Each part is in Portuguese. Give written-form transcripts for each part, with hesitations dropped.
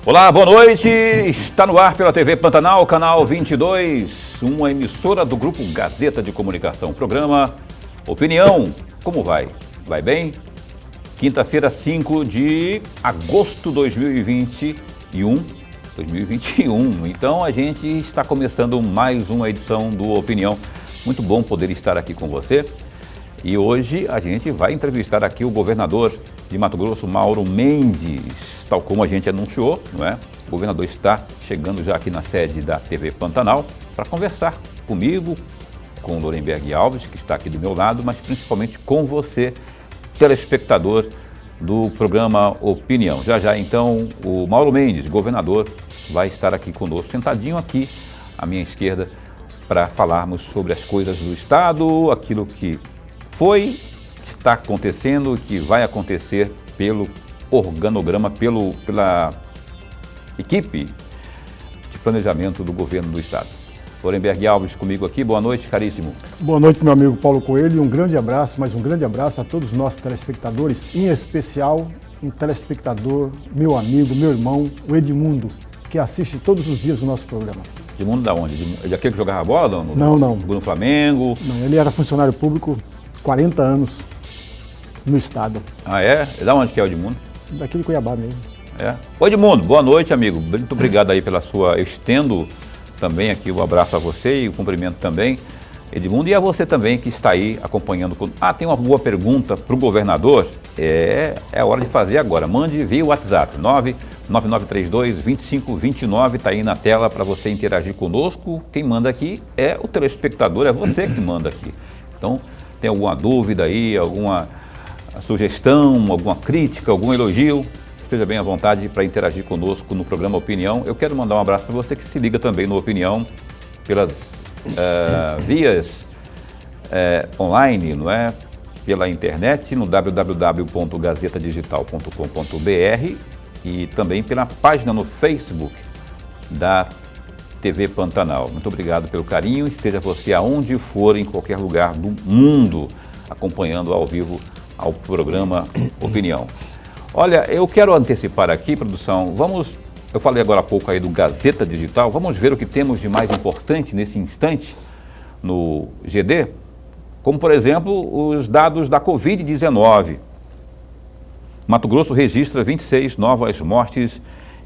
Olá, boa noite. Está no ar pela TV Pantanal, canal 22, uma emissora do Grupo Gazeta de Comunicação. Programa Opinião. Como vai? Vai bem? Quinta-feira, 5 de agosto de 2021. Então a gente está começando mais uma edição do Opinião. Muito bom poder estar aqui com você. E hoje a gente vai entrevistar aqui o governador de Mato Grosso, Mauro Mendes, tal como a gente anunciou, não é? O governador está chegando já aqui na sede da TV Pantanal para conversar comigo, com o Lorenberg Alves, que está aqui do meu lado, mas principalmente com você, telespectador do programa Opinião. Já, então, o Mauro Mendes, governador, vai estar aqui conosco, sentadinho aqui à minha esquerda, para falarmos sobre as coisas do Estado, aquilo que foi, está acontecendo, que vai acontecer pelo organograma, pela equipe de planejamento do governo do Estado. Lorenberg Alves comigo aqui, boa noite, caríssimo. Boa noite, meu amigo Paulo Coelho, um grande abraço, mas um grande abraço a todos os nossos telespectadores, em especial um telespectador, meu amigo, meu irmão, o Edmundo, que assiste todos os dias o nosso programa. Edmundo da onde? Ele é aquele que jogava bola? Não. No Flamengo? Não, ele era funcionário público 40 anos no Estado. Ah, é? Da onde que é o Edmundo? Daqui de Cuiabá mesmo. É. Ô Edmundo, boa noite, amigo. Muito obrigado aí pela sua... Eu estendo também aqui um abraço a você e o cumprimento também, Edmundo, e a você também que está aí acompanhando. Tem uma boa pergunta para o governador? É hora de fazer agora. Mande via WhatsApp, 99932-2529, está aí na tela para você interagir conosco. Quem manda aqui é o telespectador, é você que manda aqui. Então, tem alguma dúvida aí, alguma sugestão, alguma crítica, algum elogio, esteja bem à vontade para interagir conosco no programa Opinião. Eu quero mandar um abraço para você que se liga também no Opinião pelas vias online, não é? Pela internet, no www.gazetadigital.com.br e também pela página no Facebook da TV Pantanal. Muito obrigado pelo carinho, esteja você aonde for, em qualquer lugar do mundo, acompanhando ao vivo ao programa Opinião. Olha, eu quero antecipar aqui, produção, eu falei agora há pouco aí do Gazeta Digital, vamos ver o que temos de mais importante nesse instante no GD, como por exemplo os dados da Covid-19. Mato Grosso registra 26 novas mortes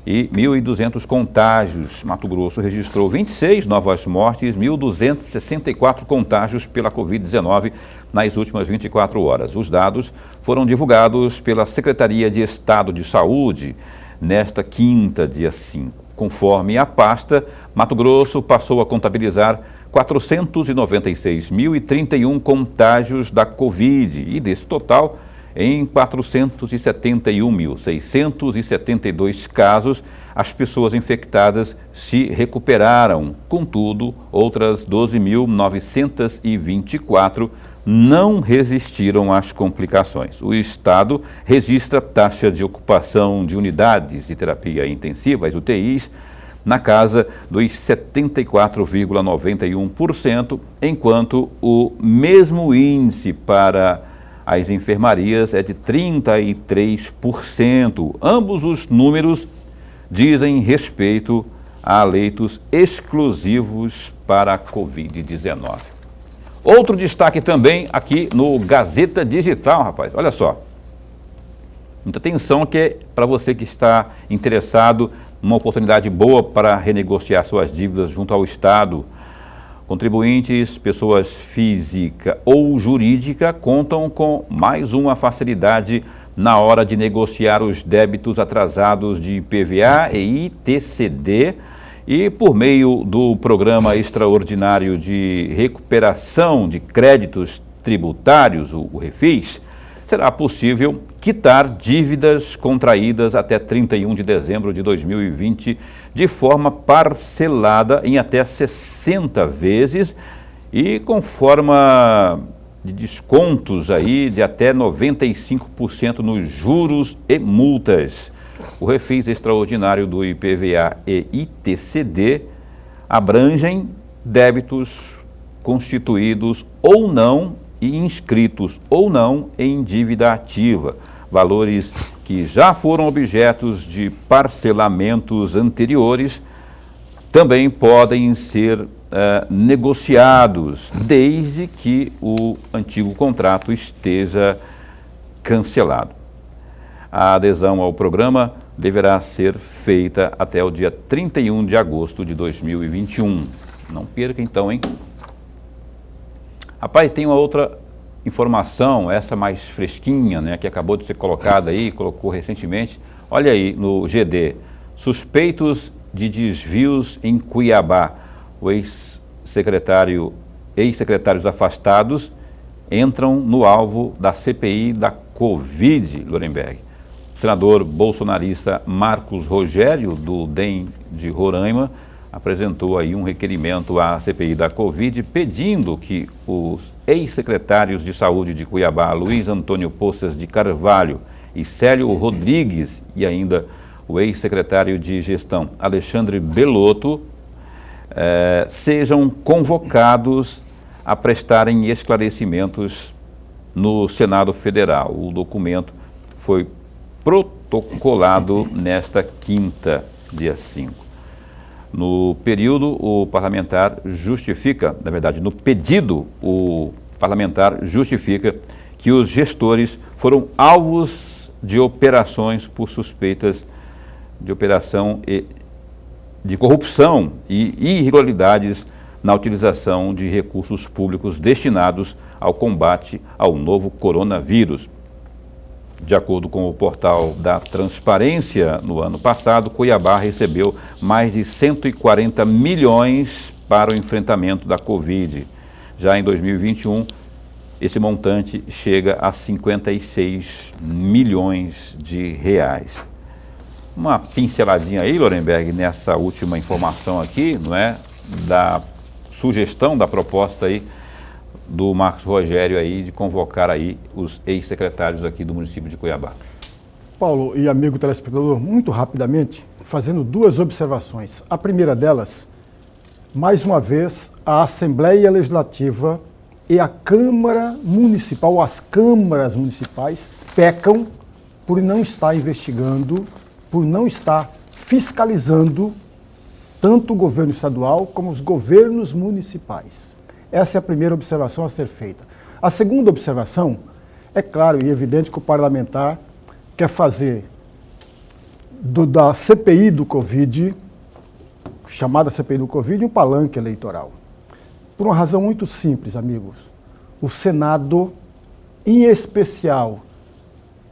e 1.200 contágios. Mato Grosso registrou 26 novas mortes, 1.264 contágios pela Covid-19 nas últimas 24 horas. Os dados foram divulgados pela Secretaria de Estado de Saúde nesta quinta, dia 5. Conforme a pasta, Mato Grosso passou a contabilizar 496.031 contágios da Covid e desse total, em 471.672 casos, as pessoas infectadas se recuperaram. Contudo, outras 12.924 não resistiram às complicações. O Estado registra taxa de ocupação de unidades de terapia intensiva, as UTIs, na casa dos 74,91%, enquanto o mesmo índice para as enfermarias é de 33%. Ambos os números dizem respeito a leitos exclusivos para a Covid-19. Outro destaque também aqui no Gazeta Digital, rapaz. Olha só. Muita atenção que é para você que está interessado numa oportunidade boa para renegociar suas dívidas junto ao Estado. Contribuintes, pessoas física ou jurídica, contam com mais uma facilidade na hora de negociar os débitos atrasados de IPVA e ITCD e por meio do Programa Extraordinário de Recuperação de Créditos Tributários, o Refis, será possível quitar dívidas contraídas até 31 de dezembro de 2020 de forma parcelada em até 60 vezes e com forma de descontos aí de até 95% nos juros e multas. O refis extraordinário do IPVA e ITCD abrangem débitos constituídos ou não e inscritos ou não em dívida ativa, valores que já foram objetos de parcelamentos anteriores também podem ser negociados, desde que o antigo contrato esteja cancelado. A adesão ao programa deverá ser feita até o dia 31 de agosto de 2021. Não perca então, hein? Rapaz, tem uma outra informação, essa mais fresquinha, né, que acabou de ser colocada aí, colocou recentemente. Olha aí no GD, suspeitos de desvios em Cuiabá. O ex-secretários afastados entram no alvo da CPI da Covid, Lorenberg. O senador bolsonarista Marcos Rogério, do DEM de Roraima, apresentou aí um requerimento à CPI da Covid, pedindo que os ex-secretários de saúde de Cuiabá, Luiz Antônio Poças de Carvalho e Célio Rodrigues, e ainda o ex-secretário de gestão Alexandre Belotto, sejam convocados a prestarem esclarecimentos no Senado Federal. O documento foi protocolado nesta quinta, dia 5. No período, o parlamentar justifica, na verdade, no pedido, o parlamentar justifica que os gestores foram alvos de operações por suspeitas de operação de corrupção e irregularidades na utilização de recursos públicos destinados ao combate ao novo coronavírus. De acordo com o portal da Transparência, no ano passado, Cuiabá recebeu mais de 140 milhões para o enfrentamento da Covid. Já em 2021, esse montante chega a 56 milhões de reais. Uma pinceladinha aí, Lorenberg, nessa última informação aqui, não é? Da sugestão, da proposta aí do Marcos Rogério aí de convocar aí os ex-secretários aqui do município de Cuiabá. Paulo e amigo telespectador, muito rapidamente, fazendo duas observações. A primeira delas, mais uma vez, a Assembleia Legislativa e a Câmara Municipal, ou as câmaras municipais, pecam por não estar investigando, por não estar fiscalizando tanto o governo estadual como os governos municipais. Essa é a primeira observação a ser feita. A segunda observação, é claro e evidente que o parlamentar quer fazer da CPI do Covid, chamada CPI do Covid, um palanque eleitoral. Por uma razão muito simples, amigos. O Senado, em especial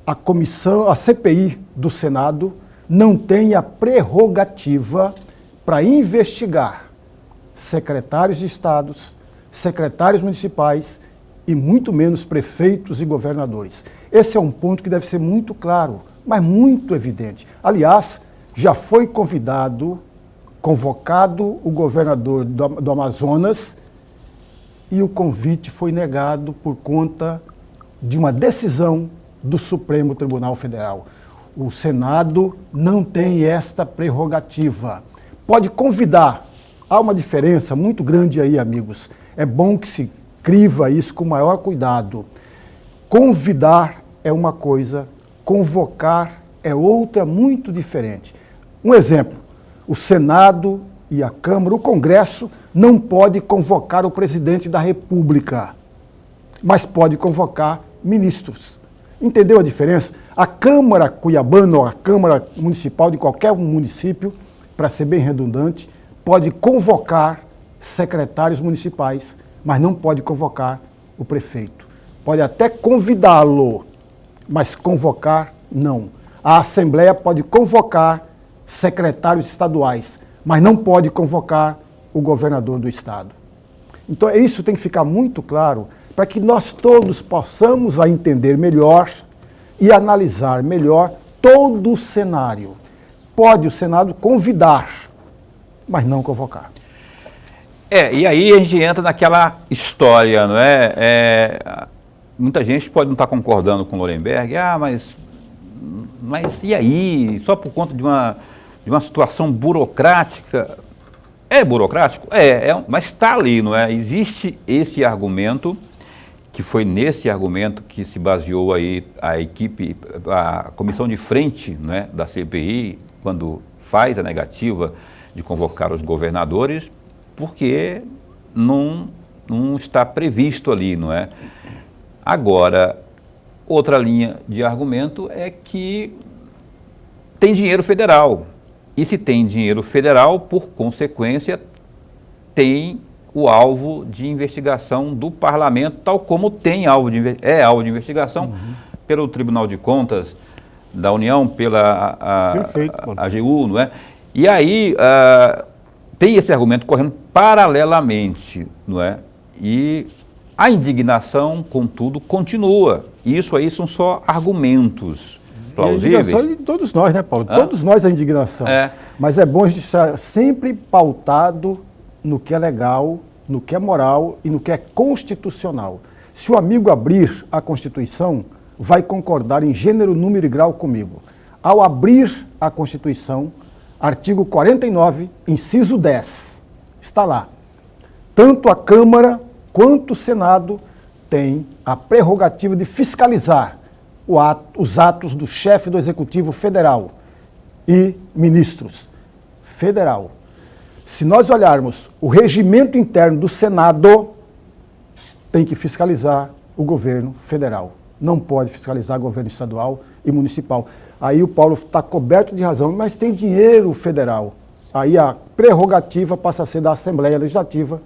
a CPI do Senado, não tem a prerrogativa para investigar secretários de estados, secretários municipais e muito menos prefeitos e governadores. Esse é um ponto que deve ser muito claro, mas muito evidente. Aliás, já foi convocado o governador do Amazonas e o convite foi negado por conta de uma decisão do Supremo Tribunal Federal. O Senado não tem esta prerrogativa. Pode convidar. Há uma diferença muito grande aí, amigos. É bom que se criva isso com maior cuidado. Convidar é uma coisa, convocar é outra muito diferente. Um exemplo, o Senado e a Câmara, o Congresso, não pode convocar o presidente da República, mas pode convocar ministros. Entendeu a diferença? A Câmara cuiabana ou a Câmara Municipal de qualquer município, para ser bem redundante, pode convocar secretários municipais, mas não pode convocar o prefeito. Pode até convidá-lo, mas convocar, não. A Assembleia pode convocar secretários estaduais, mas não pode convocar o governador do estado. Então, isso tem que ficar muito claro para que nós todos possamos entender melhor e analisar melhor todo o cenário. Pode o Senado convidar, mas não convocar. E aí a gente entra naquela história, não é? Muita gente pode não estar concordando com o Lorenberg, mas e aí? Só por conta de uma situação burocrática? É burocrático? Mas está ali, não é? Existe esse argumento que foi nesse argumento que se baseou aí a comissão de frente, né, da CPI, quando faz a negativa de convocar os governadores, porque não está previsto ali, não é? Agora, outra linha de argumento é que tem dinheiro federal. E se tem dinheiro federal, por consequência, tem o alvo de investigação do parlamento, tal como tem alvo de investigação pelo Tribunal de Contas da União, pela AGU, não é? E aí tem esse argumento correndo paralelamente, não é? E a indignação, contudo, continua. E isso aí são só argumentos plausíveis. A indignação de todos nós, né, Paulo? Todos nós a indignação. Mas é bom a gente estar sempre pautado no que é legal, no que é moral e no que é constitucional. Se o amigo abrir a Constituição, vai concordar em gênero, número e grau comigo. Ao abrir a Constituição, artigo 49, inciso 10, está lá. Tanto a Câmara quanto o Senado têm a prerrogativa de fiscalizar os atos do chefe do Executivo Federal e ministros federal. Se nós olharmos o regimento interno do Senado, tem que fiscalizar o governo federal. Não pode fiscalizar o governo estadual e municipal. Aí o Paulo está coberto de razão, mas tem dinheiro federal. Aí a prerrogativa passa a ser da Assembleia Legislativa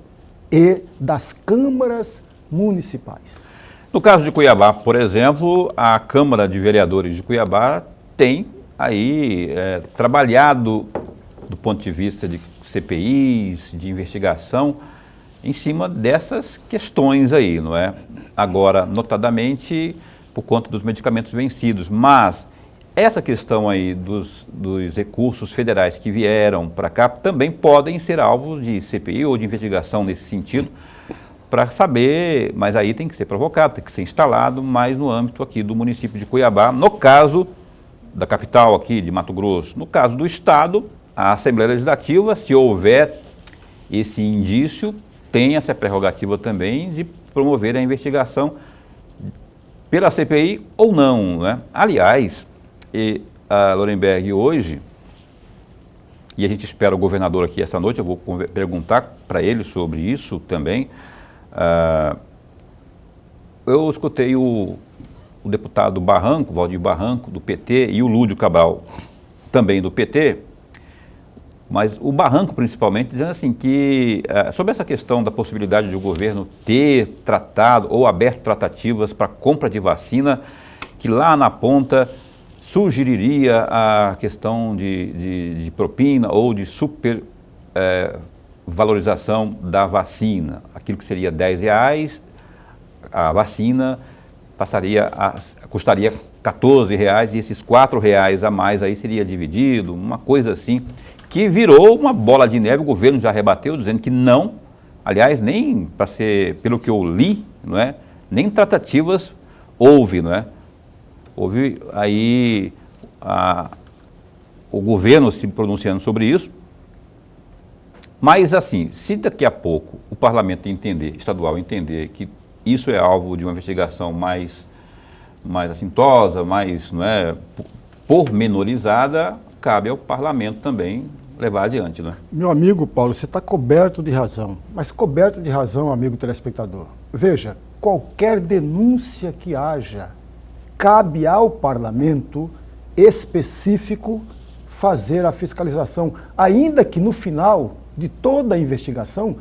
e das câmaras municipais. No caso de Cuiabá, por exemplo, a Câmara de Vereadores de Cuiabá tem aí trabalhado do ponto de vista de CPIs, de investigação, em cima dessas questões aí, não é? Agora, notadamente, por conta dos medicamentos vencidos, mas essa questão aí dos recursos federais que vieram para cá também podem ser alvos de CPI ou de investigação nesse sentido, para saber, mas aí tem que ser provocado, tem que ser instalado mais no âmbito aqui do município de Cuiabá, no caso da capital aqui de Mato Grosso. No caso do Estado, a Assembleia Legislativa, se houver esse indício, tem essa prerrogativa também de promover a investigação pela CPI ou não, né? Aliás, a Lorenberg hoje, e a gente espera o governador aqui essa noite, eu vou perguntar para ele sobre isso também. Eu escutei o deputado Barranco, Valdir Barranco, do PT, e o Lúdio Cabral, também do PT, mas o Barranco principalmente, dizendo assim que, sobre essa questão da possibilidade de o governo ter tratado ou aberto tratativas para compra de vacina, que lá na ponta sugeriria a questão de propina ou de supervalorização da vacina. Aquilo que seria R$10, a vacina custaria R$14 e esses R$4 a mais aí seria dividido, uma coisa assim, que virou uma bola de neve. O governo já rebateu, dizendo que não, aliás, nem para ser, pelo que eu li, não é, nem tratativas houve, não é? Houve aí o governo se pronunciando sobre isso, mas assim, se daqui a pouco o parlamento estadual entender que isso é alvo de uma investigação mais assintosa, mais, não é, pormenorizada, cabe ao parlamento também levar adiante, né? Meu amigo Paulo, você está coberto de razão, mas coberto de razão, amigo telespectador. Veja, qualquer denúncia que haja, cabe ao parlamento específico fazer a fiscalização, ainda que no final de toda a investigação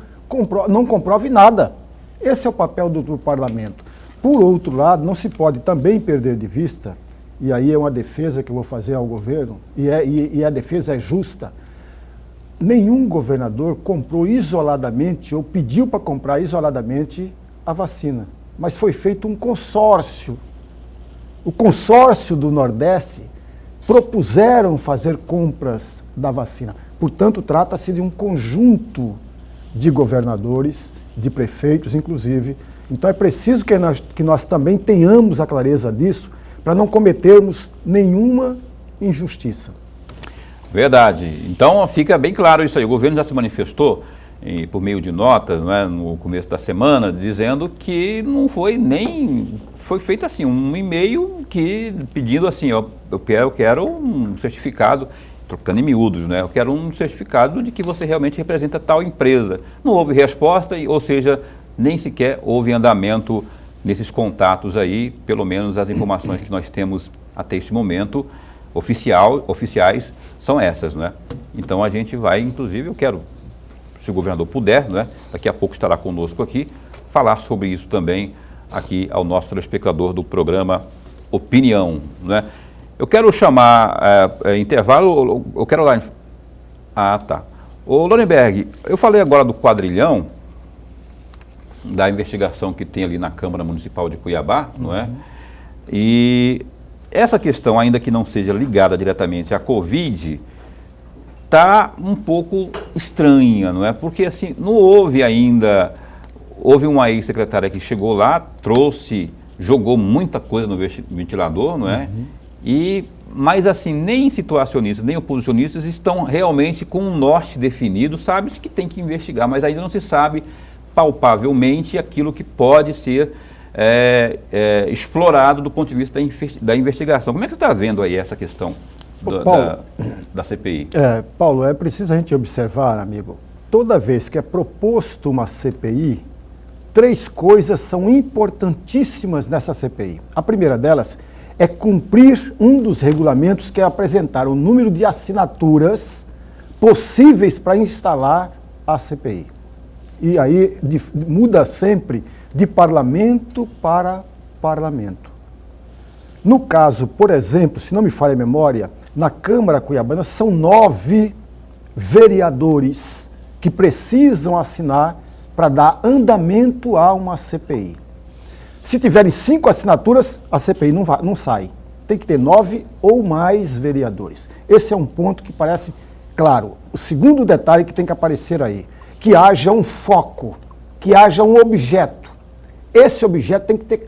não comprove nada. Esse é o papel do parlamento. Por outro lado, não se pode também perder de vista, e aí é uma defesa que eu vou fazer ao governo, e a defesa é justa. Nenhum governador comprou isoladamente ou pediu para comprar isoladamente a vacina, mas foi feito um consórcio. O consórcio do Nordeste propuseram fazer compras da vacina. Portanto, trata-se de um conjunto de governadores, de prefeitos, inclusive. Então, é preciso que nós também tenhamos a clareza disso, para não cometermos nenhuma injustiça. Verdade. Então, fica bem claro isso aí. O governo já se manifestou por meio de notas, não é, no começo da semana, dizendo que não foi nem... Foi feito assim, um e-mail pedindo assim, ó, eu quero um certificado, trocando em miúdos, né? Eu quero um certificado de que você realmente representa tal empresa. Não houve resposta, ou seja, nem sequer houve andamento nesses contatos aí, pelo menos as informações que nós temos até este momento, oficiais, são essas, né? Então a gente vai, inclusive, eu quero, se o governador puder, né, daqui a pouco estará conosco aqui, falar sobre isso também aqui ao nosso telespectador do programa Opinião, né? Eu quero chamar intervalo, eu quero lá... Ah, tá. Ô, Lorenberg, eu falei agora do quadrilhão, da investigação que tem ali na Câmara Municipal de Cuiabá, não é? E essa questão, ainda que não seja ligada diretamente à Covid, está um pouco estranha, não é? Porque assim, não houve ainda... Houve uma ex-secretária que chegou lá, jogou muita coisa no ventilador, não é? Mas assim, nem situacionistas, nem oposicionistas estão realmente com um norte definido, sabe-se que tem que investigar, mas ainda não se sabe palpavelmente aquilo que pode ser explorado do ponto de vista da investigação. Como é que você está vendo aí essa questão da CPI? Paulo, é preciso a gente observar, amigo, toda vez que é proposto uma CPI, 3 coisas são importantíssimas nessa CPI. A primeira delas é cumprir um dos regulamentos, que é apresentar o número de assinaturas possíveis para instalar a CPI. E aí muda sempre de parlamento para parlamento. No caso, por exemplo, se não me falha a memória, na Câmara Cuiabana são 9 vereadores que precisam assinar para dar andamento a uma CPI. Se tiverem 5 assinaturas, a CPI não sai. Tem que ter 9 ou mais vereadores. Esse é um ponto que parece claro. O segundo detalhe que tem que aparecer aí, que haja um foco, que haja um objeto. Esse objeto tem que ter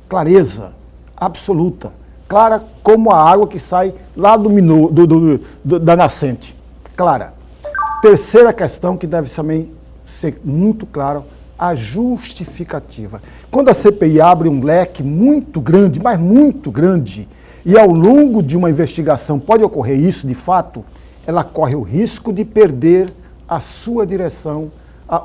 clareza absoluta, clara como a água que sai lá da nascente, clara. Terceira questão que deve também ser muito clara, a justificativa. Quando a CPI abre um leque muito grande, mas muito grande, e ao longo de uma investigação pode ocorrer isso de fato, ela corre o risco de perder a sua direção,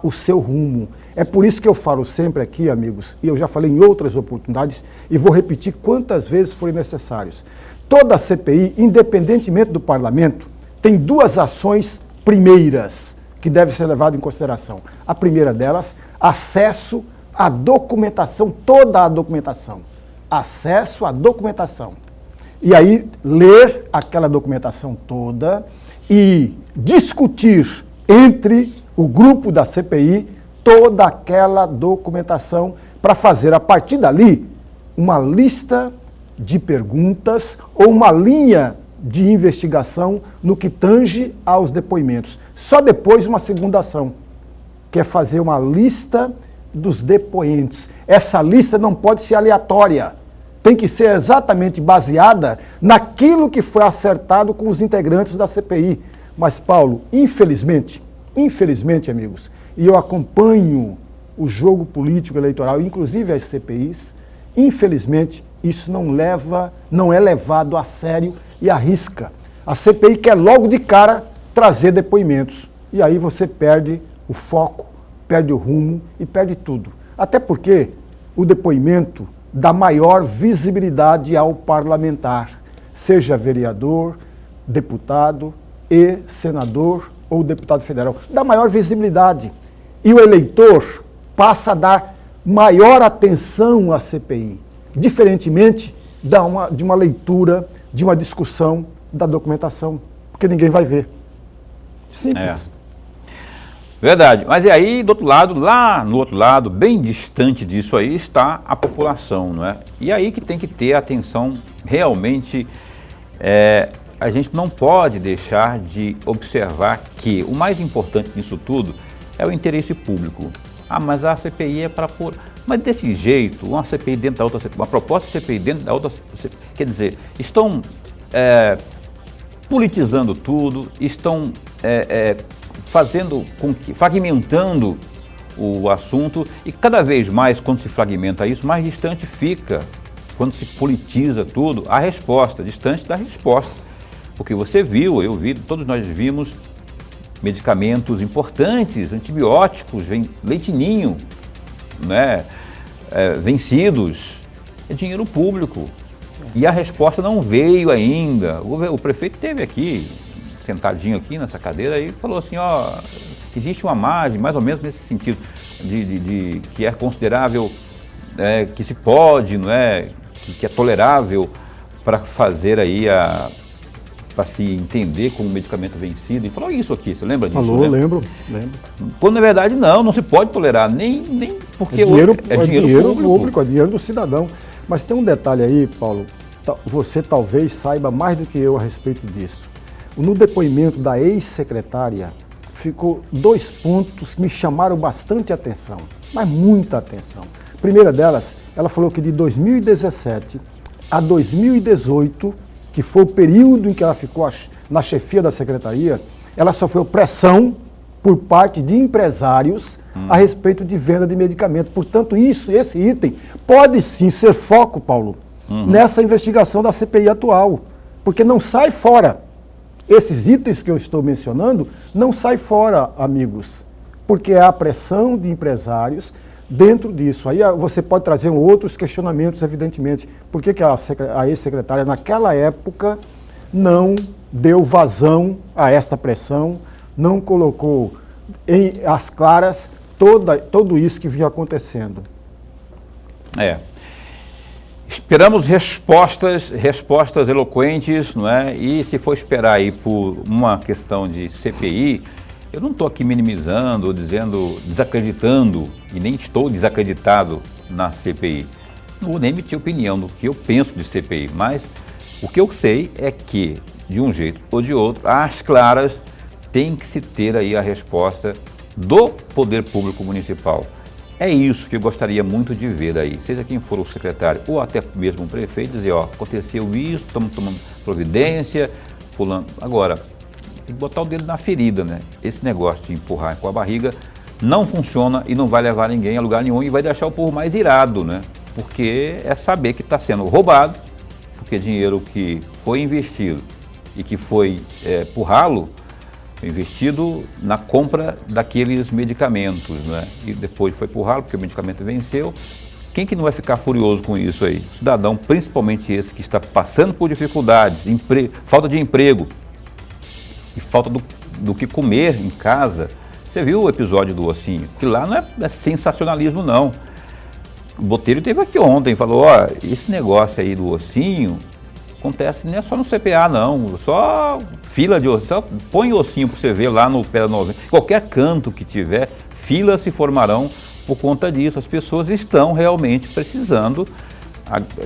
o seu rumo. É por isso que eu falo sempre aqui, amigos, e eu já falei em outras oportunidades, e vou repetir quantas vezes forem necessários. Toda a CPI, independentemente do parlamento, tem 2 ações primeiras que devem ser levadas em consideração. A primeira delas, acesso à documentação, toda a documentação. Acesso à documentação. E aí, ler aquela documentação toda e discutir entre o grupo da CPI toda aquela documentação para fazer, a partir dali, uma lista de perguntas ou uma linha de investigação no que tange aos depoimentos. Só depois uma segunda ação, que é fazer uma lista dos depoentes. Essa lista não pode ser aleatória, tem que ser exatamente baseada naquilo que foi acertado com os integrantes da CPI. Mas, Paulo, infelizmente, amigos, e eu acompanho o jogo político eleitoral, inclusive as CPIs, infelizmente, isso não é levado a sério e arrisca. A CPI quer logo de cara trazer depoimentos. E aí você perde o foco, perde o rumo e perde tudo. Até porque o depoimento dá maior visibilidade ao parlamentar, seja vereador, deputado e senador ou deputado federal. Dá maior visibilidade. E o eleitor passa a dar maior atenção à CPI, diferentemente de uma leitura, de uma discussão da documentação, porque ninguém vai ver. Simples. Verdade. Mas e aí, do outro lado, lá no outro lado, bem distante disso aí, está a população, não é? E aí que tem que ter atenção realmente. A gente não pode deixar de observar que o mais importante nisso tudo é o interesse público. Ah, mas a CPI é para pôr... Mas desse jeito, uma CPI dentro da outra CPI, uma proposta de CPI dentro da outra CPI, quer dizer, estão politizando tudo, estão fragmentando o assunto, e cada vez mais, quando se fragmenta isso, mais distante fica, quando se politiza tudo, a resposta, distante da resposta. Porque você viu, eu vi, todos nós vimos medicamentos importantes, antibióticos, leitinho, né, vencidos, é dinheiro público. E a resposta não veio ainda. O prefeito esteve aqui, sentadinho aqui nessa cadeira, e falou assim, ó, existe uma margem, mais ou menos nesse sentido, de que é considerável, que se pode, não é, que é tolerável para fazer aí para se entender como medicamento vencido. E falou isso aqui, você lembra disso? Falou, lembro. Quando na verdade não se pode tolerar, nem porque é dinheiro público, é dinheiro do cidadão. Mas tem um detalhe aí, Paulo, você talvez saiba mais do que eu a respeito disso. No depoimento da ex-secretária, ficou 2 pontos que me chamaram bastante atenção, mas muita atenção. A primeira delas, ela falou que de 2017 a 2018, que foi o período em que ela ficou na chefia da secretaria, ela sofreu pressão por parte de empresários a respeito de venda de medicamento. Portanto, esse item pode sim ser foco, Paulo, nessa investigação da CPI atual, porque não sai fora. Esses itens que eu estou mencionando não saem fora, amigos, porque há pressão de empresários dentro disso. Aí você pode trazer outros questionamentos, evidentemente. Por que a ex-secretária, naquela época, não deu vazão a esta pressão, não colocou às claras tudo isso que vinha acontecendo? Esperamos respostas eloquentes, não é? E se for esperar aí por uma questão de CPI, eu não estou aqui minimizando ou desacreditando, e nem estou desacreditado na CPI. Não vou nem emitir opinião do que eu penso de CPI, mas o que eu sei é que, de um jeito ou de outro, às claras, tem que se ter aí a resposta do Poder Público Municipal. É isso que eu gostaria muito de ver aí, seja quem for o secretário ou até mesmo o prefeito, dizer, ó, aconteceu isso, estamos tomando providência, fulano. Agora, tem que botar o dedo na ferida, né? Esse negócio de empurrar com a barriga não funciona e não vai levar ninguém a lugar nenhum e vai deixar o povo mais irado, né? Porque é saber que está sendo roubado, porque dinheiro que foi investido e que foi por ralo, investido na compra daqueles medicamentos, né? E depois foi por ralo, porque o medicamento venceu. Quem que não vai ficar furioso com isso aí? O cidadão, principalmente esse que está passando por dificuldades, falta de emprego e falta do que comer em casa. Você viu o episódio do ossinho? Que lá não é sensacionalismo, não. O Botelho esteve aqui ontem, falou, ó, esse negócio aí do ossinho acontece não é só no CPA, não, só fila de ossinho, só põe ossinho para você ver lá no Pedra 90, qualquer canto que tiver, filas se formarão por conta disso. As pessoas estão realmente precisando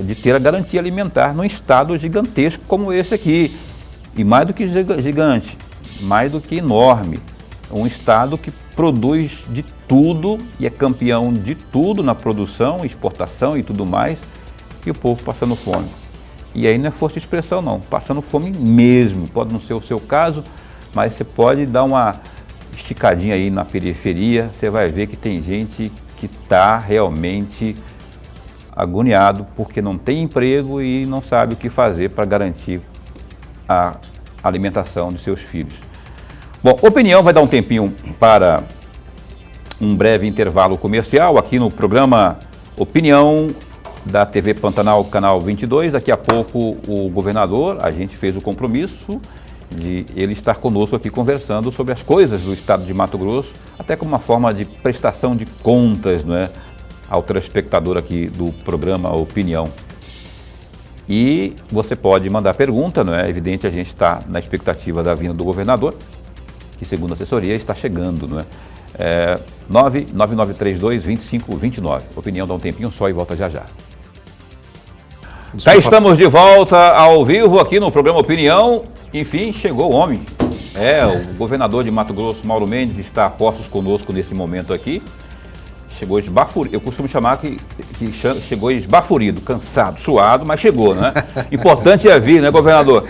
de ter a garantia alimentar num estado gigantesco como esse aqui, e mais do que gigante, mais do que enorme, um estado que produz de tudo e é campeão de tudo na produção, exportação e tudo mais, e o povo passando fome. E aí não é força de expressão não, passando fome mesmo, pode não ser o seu caso, mas você pode dar uma esticadinha aí na periferia, você vai ver que tem gente que está realmente agoniado porque não tem emprego e não sabe o que fazer para garantir a alimentação de seus filhos. Bom, Opinião vai dar um tempinho para um breve intervalo comercial aqui no programa Opinião da TV Pantanal, canal 22. Daqui a pouco o governador, a gente fez o compromisso de ele estar conosco aqui conversando sobre as coisas do estado de Mato Grosso, até como uma forma de prestação de contas, não é, ao telespectador aqui do programa Opinião. E você pode mandar pergunta, não é? Evidente, a gente está na expectativa da vinda do governador, que segundo a assessoria está chegando, não é? 99932-2529. Opinião dá um tempinho só e volta já já. Já estamos de volta ao vivo aqui no programa Opinião. Enfim, chegou o homem. O governador de Mato Grosso, Mauro Mendes, está a postos conosco nesse momento aqui. Chegou esbaforido, eu costumo chamar que chegou esbaforido, cansado, suado, mas chegou, né? Importante é vir, né, governador?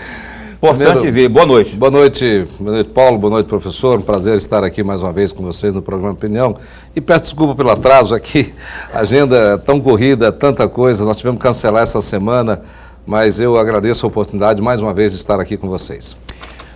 Importante ver. Boa noite. Boa noite, Paulo. Boa noite, professor. Um prazer estar aqui mais uma vez com vocês no programa Opinião. E peço desculpa pelo atraso aqui. Agenda tão corrida, tanta coisa. Nós tivemos que cancelar essa semana, mas eu agradeço a oportunidade mais uma vez de estar aqui com vocês.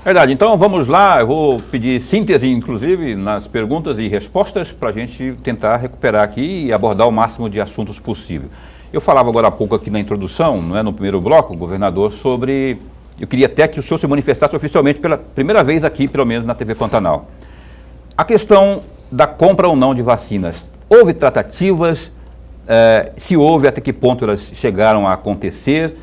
Verdade. Então vamos lá. Eu vou pedir síntese, inclusive, nas perguntas e respostas para a gente tentar recuperar aqui e abordar o máximo de assuntos possível. Eu falava agora há pouco aqui na introdução, não é, no primeiro bloco, governador, sobre... Eu queria até que o senhor se manifestasse oficialmente pela primeira vez aqui, pelo menos na TV Pantanal. A questão da compra ou não de vacinas. Houve tratativas? Se houve, até que ponto elas chegaram a acontecer?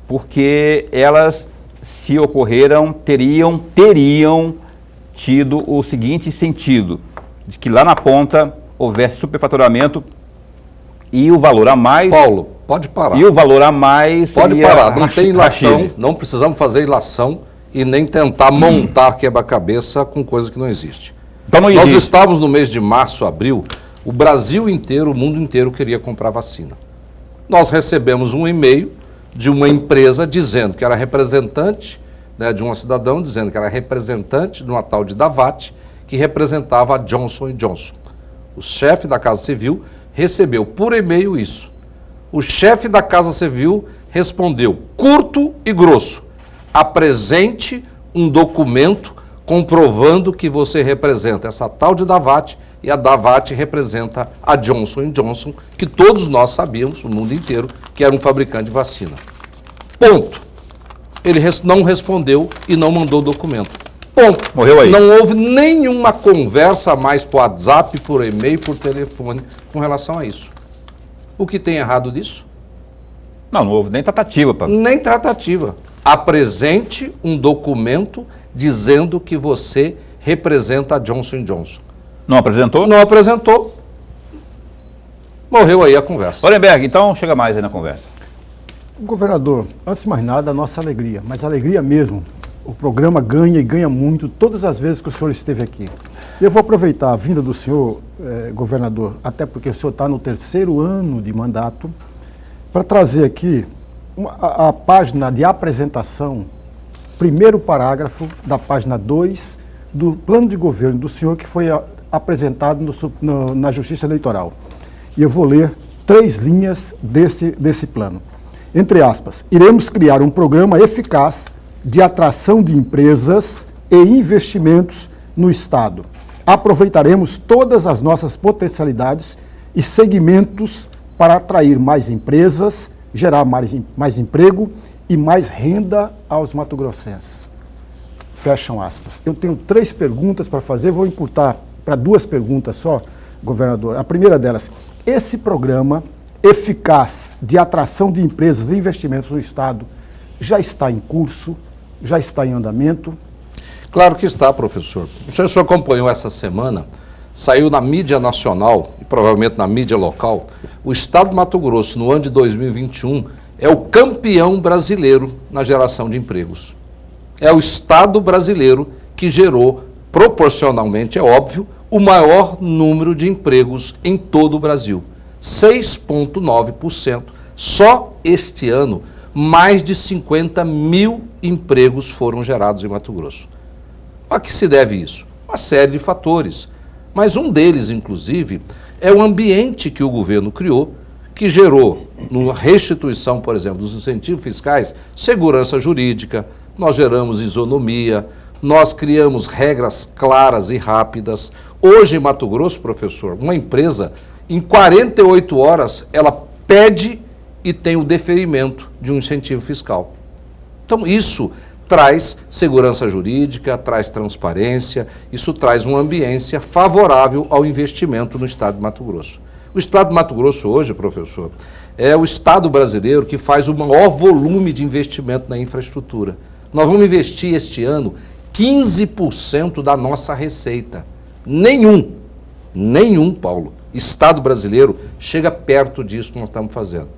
Porque elas, se ocorreram, teriam tido o seguinte sentido, de que lá na ponta houvesse superfaturamento e o valor a mais... Paulo, pode parar. E o valor a mais... Pode parar, não tem ilação, não precisamos fazer ilação e nem tentar montar quebra-cabeça com coisa que não existe. Então não existe. Nós estávamos no mês de março, abril, o Brasil inteiro, o mundo inteiro queria comprar vacina. Nós recebemos um e-mail de uma empresa dizendo que era representante, né, de um cidadão dizendo que era representante de uma tal de Davat, que representava a Johnson & Johnson. O chefe da Casa Civil recebeu por e-mail isso. O chefe da Casa Civil respondeu, curto e grosso, apresente um documento comprovando que você representa essa tal de Davat e a Davat representa a Johnson & Johnson, que todos nós sabíamos, o mundo inteiro, que era um fabricante de vacina. Ponto. Ele não respondeu e não mandou o documento. Ponto. Morreu aí. Não houve nenhuma conversa mais por WhatsApp, por e-mail, por telefone com relação a isso. O que tem errado disso? Não houve nem tratativa. Nem tratativa. Apresente um documento dizendo que você representa a Johnson & Johnson. Não apresentou? Não apresentou. Morreu aí a conversa. Orenberg, então chega mais aí na conversa. Governador, antes de mais nada, a nossa alegria, mas alegria mesmo. O programa ganha e ganha muito todas as vezes que o senhor esteve aqui. Eu vou aproveitar a vinda do senhor, governador, até porque o senhor está no 3º ano de mandato, para trazer aqui a página de apresentação, primeiro parágrafo da página 2 do plano de governo do senhor que foi apresentado na Justiça Eleitoral. E eu vou ler 3 linhas desse plano. Entre aspas, iremos criar um programa eficaz de atração de empresas e investimentos no Estado. Aproveitaremos todas as nossas potencialidades e segmentos para atrair mais empresas, gerar mais emprego e mais renda aos mato-grossenses. Fecham aspas. Eu tenho 3 perguntas para fazer, vou encurtar para 2 perguntas só, governador. A primeira delas, esse programa eficaz de atração de empresas e investimentos no Estado já está em curso, já está em andamento? Claro que está, professor. O senhor acompanhou essa semana, saiu na mídia nacional e provavelmente na mídia local, o Estado de Mato Grosso, no ano de 2021, é o campeão brasileiro na geração de empregos. É o Estado brasileiro que gerou, proporcionalmente, é óbvio, o maior número de empregos em todo o Brasil. 6,9%. Só este ano, mais de 50 mil empregos foram gerados em Mato Grosso. A que se deve isso? Uma série de fatores. Mas um deles, inclusive, é o ambiente que o governo criou, que gerou, na restituição, por exemplo, dos incentivos fiscais, segurança jurídica, nós geramos isonomia, nós criamos regras claras e rápidas. Hoje, em Mato Grosso, professor, uma empresa, em 48 horas, ela pede e tem o deferimento de um incentivo fiscal. Então, isso traz segurança jurídica, traz transparência, isso traz uma ambiência favorável ao investimento no Estado de Mato Grosso. O Estado de Mato Grosso hoje, professor, é o Estado brasileiro que faz o maior volume de investimento na infraestrutura. Nós vamos investir este ano 15% da nossa receita. Nenhum, Paulo, Estado brasileiro chega perto disso que nós estamos fazendo.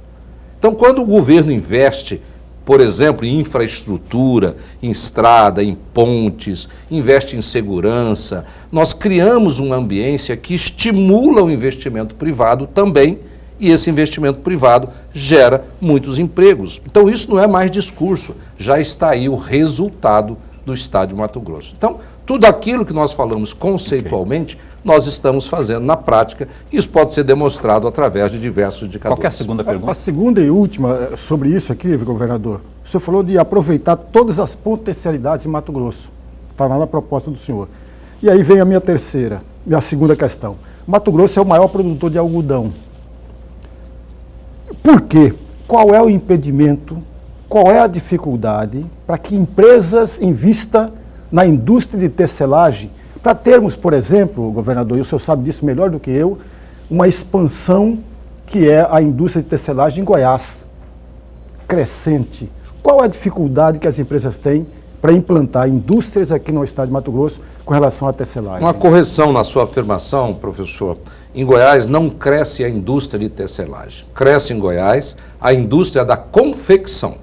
Então, quando o governo investe, por exemplo, em infraestrutura, em estrada, em pontes, investe em segurança, nós criamos uma ambiência que estimula o investimento privado também e esse investimento privado gera muitos empregos. Então isso não é mais discurso, já está aí o resultado do Estado de Mato Grosso. Então, tudo aquilo que nós falamos conceitualmente, nós estamos fazendo na prática, e isso pode ser demonstrado através de diversos indicadores. Qual é a segunda pergunta? A segunda e última sobre isso aqui, governador. O senhor falou de aproveitar todas as potencialidades de Mato Grosso. Está lá na proposta do senhor. E aí vem a minha segunda questão. Mato Grosso é o maior produtor de algodão. Por quê? Qual é o impedimento, qual é a dificuldade para que empresas invistam na indústria de tecelagem, para termos, por exemplo, governador, e o senhor sabe disso melhor do que eu, uma expansão que é a indústria de tecelagem em Goiás, crescente. Qual é a dificuldade que as empresas têm para implantar indústrias aqui no estado de Mato Grosso com relação à tecelagem? Uma correção na sua afirmação, professor. Em Goiás não cresce a indústria de tecelagem. Cresce em Goiás a indústria da confecção.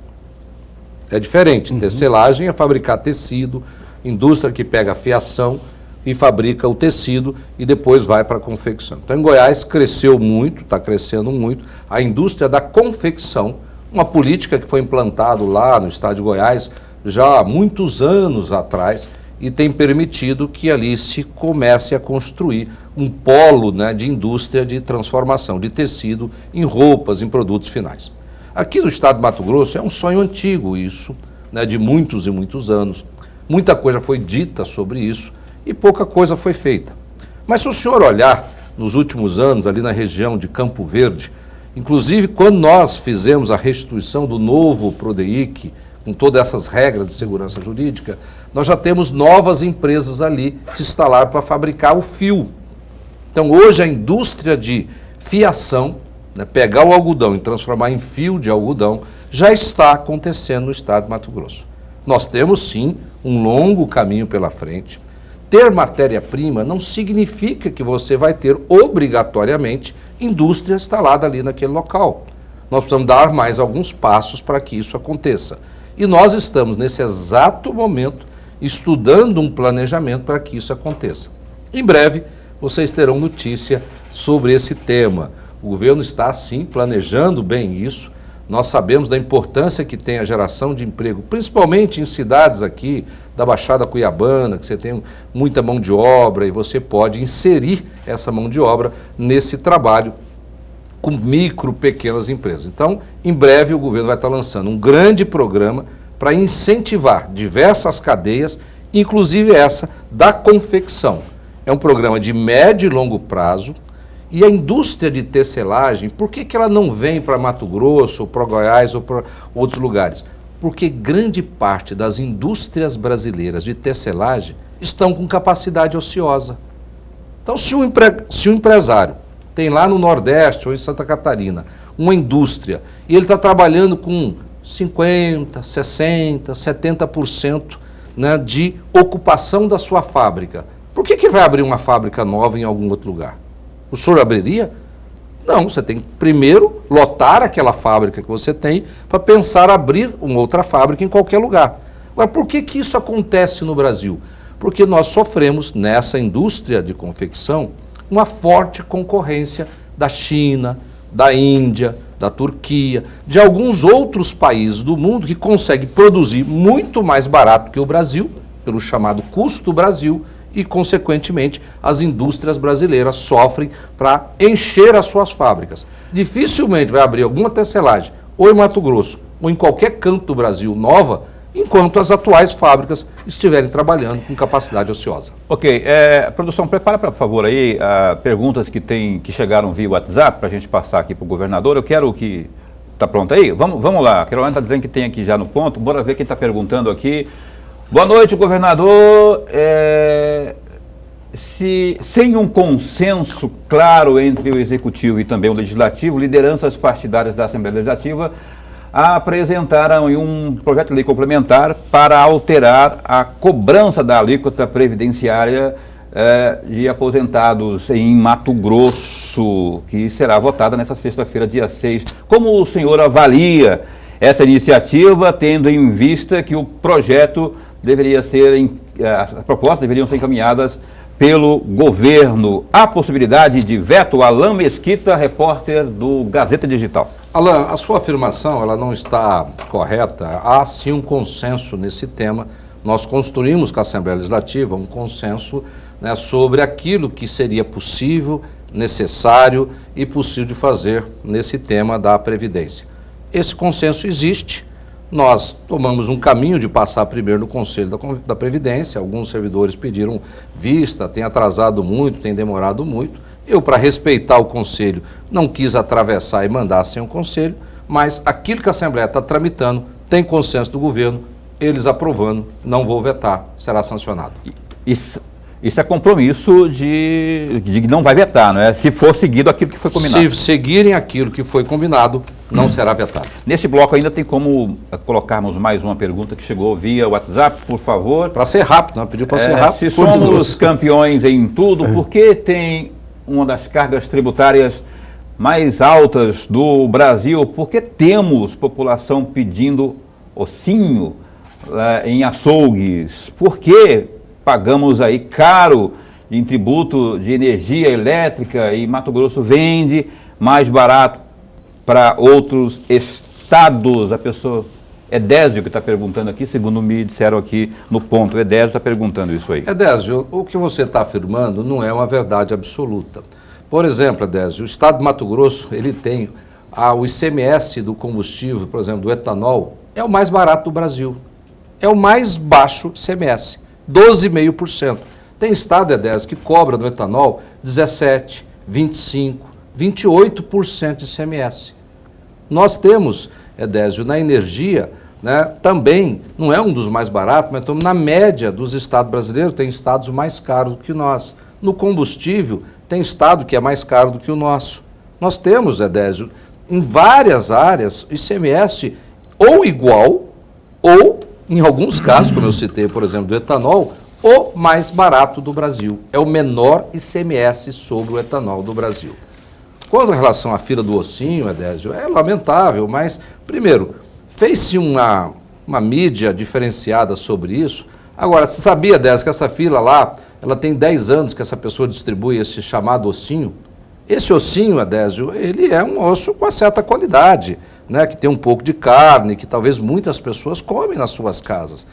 É diferente. Tecelagem é fabricar tecido, indústria que pega a fiação e fabrica o tecido e depois vai para a confecção. Então, em Goiás cresceu muito, está crescendo muito, a indústria da confecção, uma política que foi implantada lá no estado de Goiás já há muitos anos atrás e tem permitido que ali se comece a construir um polo, né, de indústria de transformação de tecido em roupas, em produtos finais. Aqui no estado de Mato Grosso é um sonho antigo isso, né, de muitos e muitos anos. Muita coisa foi dita sobre isso e pouca coisa foi feita. Mas se o senhor olhar nos últimos anos ali na região de Campo Verde, inclusive quando nós fizemos a restituição do novo Prodeic, com todas essas regras de segurança jurídica, nós já temos novas empresas ali que se instalaram para fabricar o fio. Então hoje a indústria de fiação, né, pegar o algodão e transformar em fio de algodão, já está acontecendo no estado de Mato Grosso. Nós temos sim um longo caminho pela frente. Ter matéria-prima não significa que você vai ter obrigatoriamente indústria instalada ali naquele local. Nós precisamos dar mais alguns passos para que isso aconteça. E nós estamos nesse exato momento estudando um planejamento para que isso aconteça. Em breve vocês terão notícia sobre esse tema. O governo está sim planejando bem isso. Nós sabemos da importância que tem a geração de emprego, principalmente em cidades aqui da Baixada Cuiabana, que você tem muita mão de obra e você pode inserir essa mão de obra nesse trabalho com micro, pequenas empresas. Então, em breve o governo vai estar lançando um grande programa para incentivar diversas cadeias, inclusive essa da confecção. É um programa de médio e longo prazo. E a indústria de tecelagem, por que ela não vem para Mato Grosso, ou para Goiás, ou para outros lugares? Porque grande parte das indústrias brasileiras de tecelagem estão com capacidade ociosa. Então, se um empresário tem lá no Nordeste ou em Santa Catarina uma indústria e ele está trabalhando com 50%, 60%, 70%, né, de ocupação da sua fábrica, por que vai abrir uma fábrica nova em algum outro lugar? O senhor abriria? Não, você tem que primeiro lotar aquela fábrica que você tem para pensar abrir uma outra fábrica em qualquer lugar. Agora, por que isso acontece no Brasil? Porque nós sofremos nessa indústria de confecção uma forte concorrência da China, da Índia, da Turquia, de alguns outros países do mundo que conseguem produzir muito mais barato que o Brasil, pelo chamado custo Brasil, e, consequentemente, as indústrias brasileiras sofrem para encher as suas fábricas. Dificilmente vai abrir alguma tecelagem, ou em Mato Grosso, ou em qualquer canto do Brasil nova, enquanto as atuais fábricas estiverem trabalhando com capacidade ociosa. Ok, produção, prepara, por favor, aí perguntas que chegaram via WhatsApp para a gente passar aqui para o governador. Eu quero que... Está pronto aí? Vamos lá. A Carolina está dizendo que tem aqui já no ponto. Bora ver quem está perguntando aqui. Boa noite, governador. Sem um consenso claro entre o Executivo e também o Legislativo, lideranças partidárias da Assembleia Legislativa apresentaram um projeto de lei complementar para alterar a cobrança da alíquota previdenciária de aposentados em Mato Grosso, que será votada nesta sexta-feira, dia 6. Como o senhor avalia essa iniciativa, tendo em vista que o projeto as propostas deveriam ser encaminhadas pelo governo. Há possibilidade de veto? Alain Mesquita, repórter do Gazeta Digital. Alain, a sua afirmação ela não está correta. Há sim um consenso nesse tema. Nós construímos com a Assembleia Legislativa um consenso, né, sobre aquilo que seria possível, necessário e possível de fazer nesse tema da Previdência. Esse consenso existe. Nós tomamos um caminho de passar primeiro no Conselho da Previdência. Alguns servidores pediram vista, tem atrasado muito, tem demorado muito. Eu, para respeitar o Conselho, não quis atravessar e mandar sem o Conselho, mas aquilo que a Assembleia está tramitando tem consenso do governo, eles aprovando, não vou vetar, será sancionado. Isso é compromisso de não vai vetar, não é? Se for seguido aquilo que foi combinado. Se seguirem aquilo que foi combinado, não será vetado. Nesse bloco ainda tem como colocarmos mais uma pergunta que chegou via WhatsApp, por favor. Para ser rápido, não pediu para ser rápido. Se somos campeões em tudo, por que tem uma das cargas tributárias mais altas do Brasil? Por que temos população pedindo ossinho em açougues? Por que pagamos aí caro em tributo de energia elétrica e Mato Grosso vende mais barato para outros estados? A pessoa, Edésio que está perguntando aqui, segundo me disseram aqui no ponto, Edésio está perguntando isso aí. Edésio, o que você está afirmando não é uma verdade absoluta. Por exemplo, Edésio, o estado de Mato Grosso, ele tem o ICMS do combustível, por exemplo, do etanol, é o mais barato do Brasil. É o mais baixo ICMS. 12,5%. Tem estado, Edésio, que cobra no etanol 17%, 25%, 28% de ICMS. Nós temos, Edésio, na energia, né, também, não é um dos mais baratos, mas estamos na média dos estados brasileiros, tem estados mais caros do que nós. No combustível, tem estado que é mais caro do que o nosso. Nós temos, Edésio, em várias áreas, ICMS ou igual, ou em alguns casos, como eu citei, por exemplo, do etanol, o mais barato do Brasil. É o menor ICMS sobre o etanol do Brasil. Quando em relação à fila do ossinho, Edésio, é lamentável, mas, primeiro, fez-se uma mídia diferenciada sobre isso. Agora, você sabia, Edésio, que essa fila lá, ela tem 10 anos que essa pessoa distribui esse chamado ossinho? Esse ossinho, Edésio, ele é um osso com uma certa qualidade, né, que tem um pouco de carne, que talvez muitas pessoas comem nas suas casas.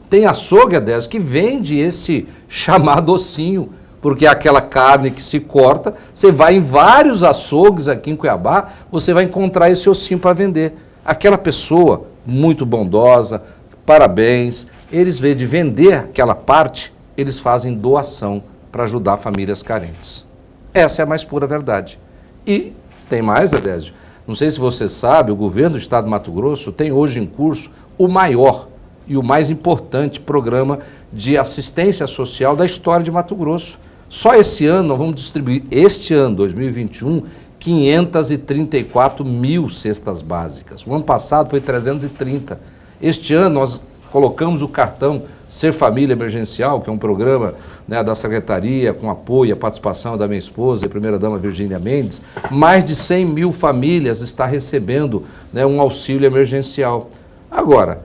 Tem açougue, Edésio, que vende esse chamado ossinho, porque é aquela carne que se corta, você vai em vários açougues aqui em Cuiabá, você vai encontrar esse ossinho para vender. Aquela pessoa muito bondosa, parabéns, eles, em vez de vender aquela parte, eles fazem doação para ajudar famílias carentes. Essa é a mais pura verdade. E tem mais, Edésio. Não sei se você sabe, o governo do estado de Mato Grosso tem hoje em curso o maior e o mais importante programa de assistência social da história de Mato Grosso. Só esse ano, nós vamos distribuir, este ano, 2021, 534 mil cestas básicas. O ano passado foi 330. Este ano nós colocamos o cartão Ser Família Emergencial, que é um programa, né, da Secretaria, com apoio e a participação da minha esposa, a primeira-dama Virgínia Mendes. Mais de 100 mil famílias estão recebendo, né, um auxílio emergencial. Agora,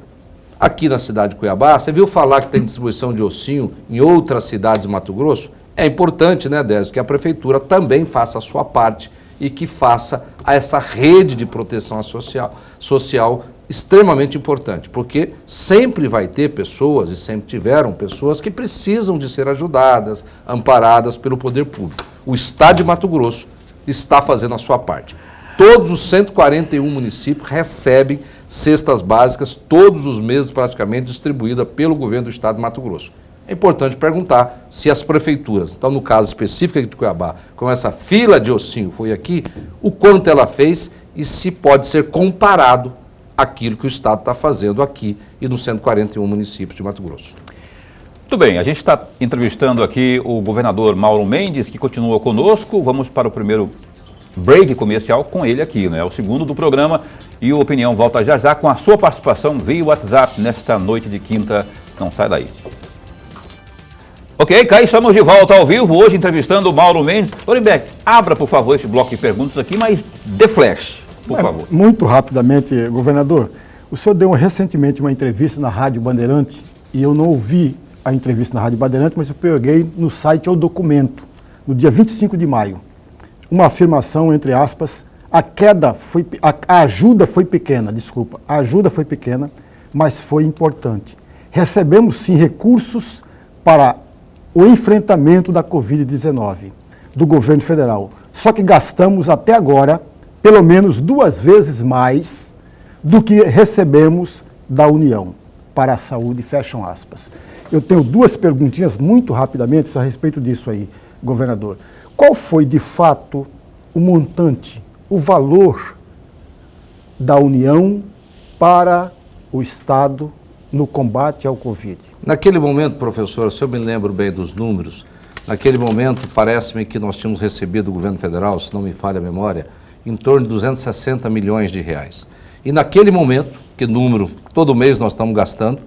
aqui na cidade de Cuiabá, você viu falar que tem distribuição de ossinho em outras cidades de Mato Grosso? É importante, né, Désio, que a prefeitura também faça a sua parte e que faça essa rede de proteção social extremamente importante, porque sempre vai ter pessoas, e sempre tiveram pessoas, que precisam de ser ajudadas, amparadas pelo poder público. O estado de Mato Grosso está fazendo a sua parte. Todos os 141 municípios recebem cestas básicas todos os meses, praticamente, distribuídas pelo governo do estado de Mato Grosso. É importante perguntar se as prefeituras, então no caso específico aqui de Cuiabá, como essa fila de ossinho foi aqui, o quanto ela fez e se pode ser comparado àquilo que o estado está fazendo aqui e nos 141 municípios de Mato Grosso. Muito bem, a gente está entrevistando aqui o governador Mauro Mendes, que continua conosco. Vamos para o primeiro break comercial com ele aqui, né? O segundo do programa, e o Opinião volta já já com a sua participação via WhatsApp nesta noite de quinta. Não sai daí. Ok, Caio, estamos de volta ao vivo, hoje entrevistando o Mauro Mendes. Orimbeck, abra, por favor, esse bloco de perguntas aqui, mas de flash, por favor. Muito rapidamente, governador, o senhor deu recentemente uma entrevista na Rádio Bandeirante e eu não ouvi a entrevista na Rádio Bandeirantes, mas eu peguei no site O Documento, no dia 25 de maio. Uma afirmação, entre aspas, a ajuda foi pequena, a ajuda foi pequena, mas foi importante. Recebemos sim recursos para o enfrentamento da Covid-19 do governo federal. Só que gastamos até agora pelo menos 2 vezes mais do que recebemos da União para a saúde, fecham aspas. Eu tenho 2 perguntinhas muito rapidamente a respeito disso aí, governador. Qual foi, de fato, o montante, o valor da União para o Estado no combate ao Covid? Naquele momento, professor, se eu me lembro bem dos números, naquele momento parece-me que nós tínhamos recebido do governo federal, se não me falha a memória, em torno de 260 milhões de reais. E naquele momento, que número todo mês nós estamos gastando,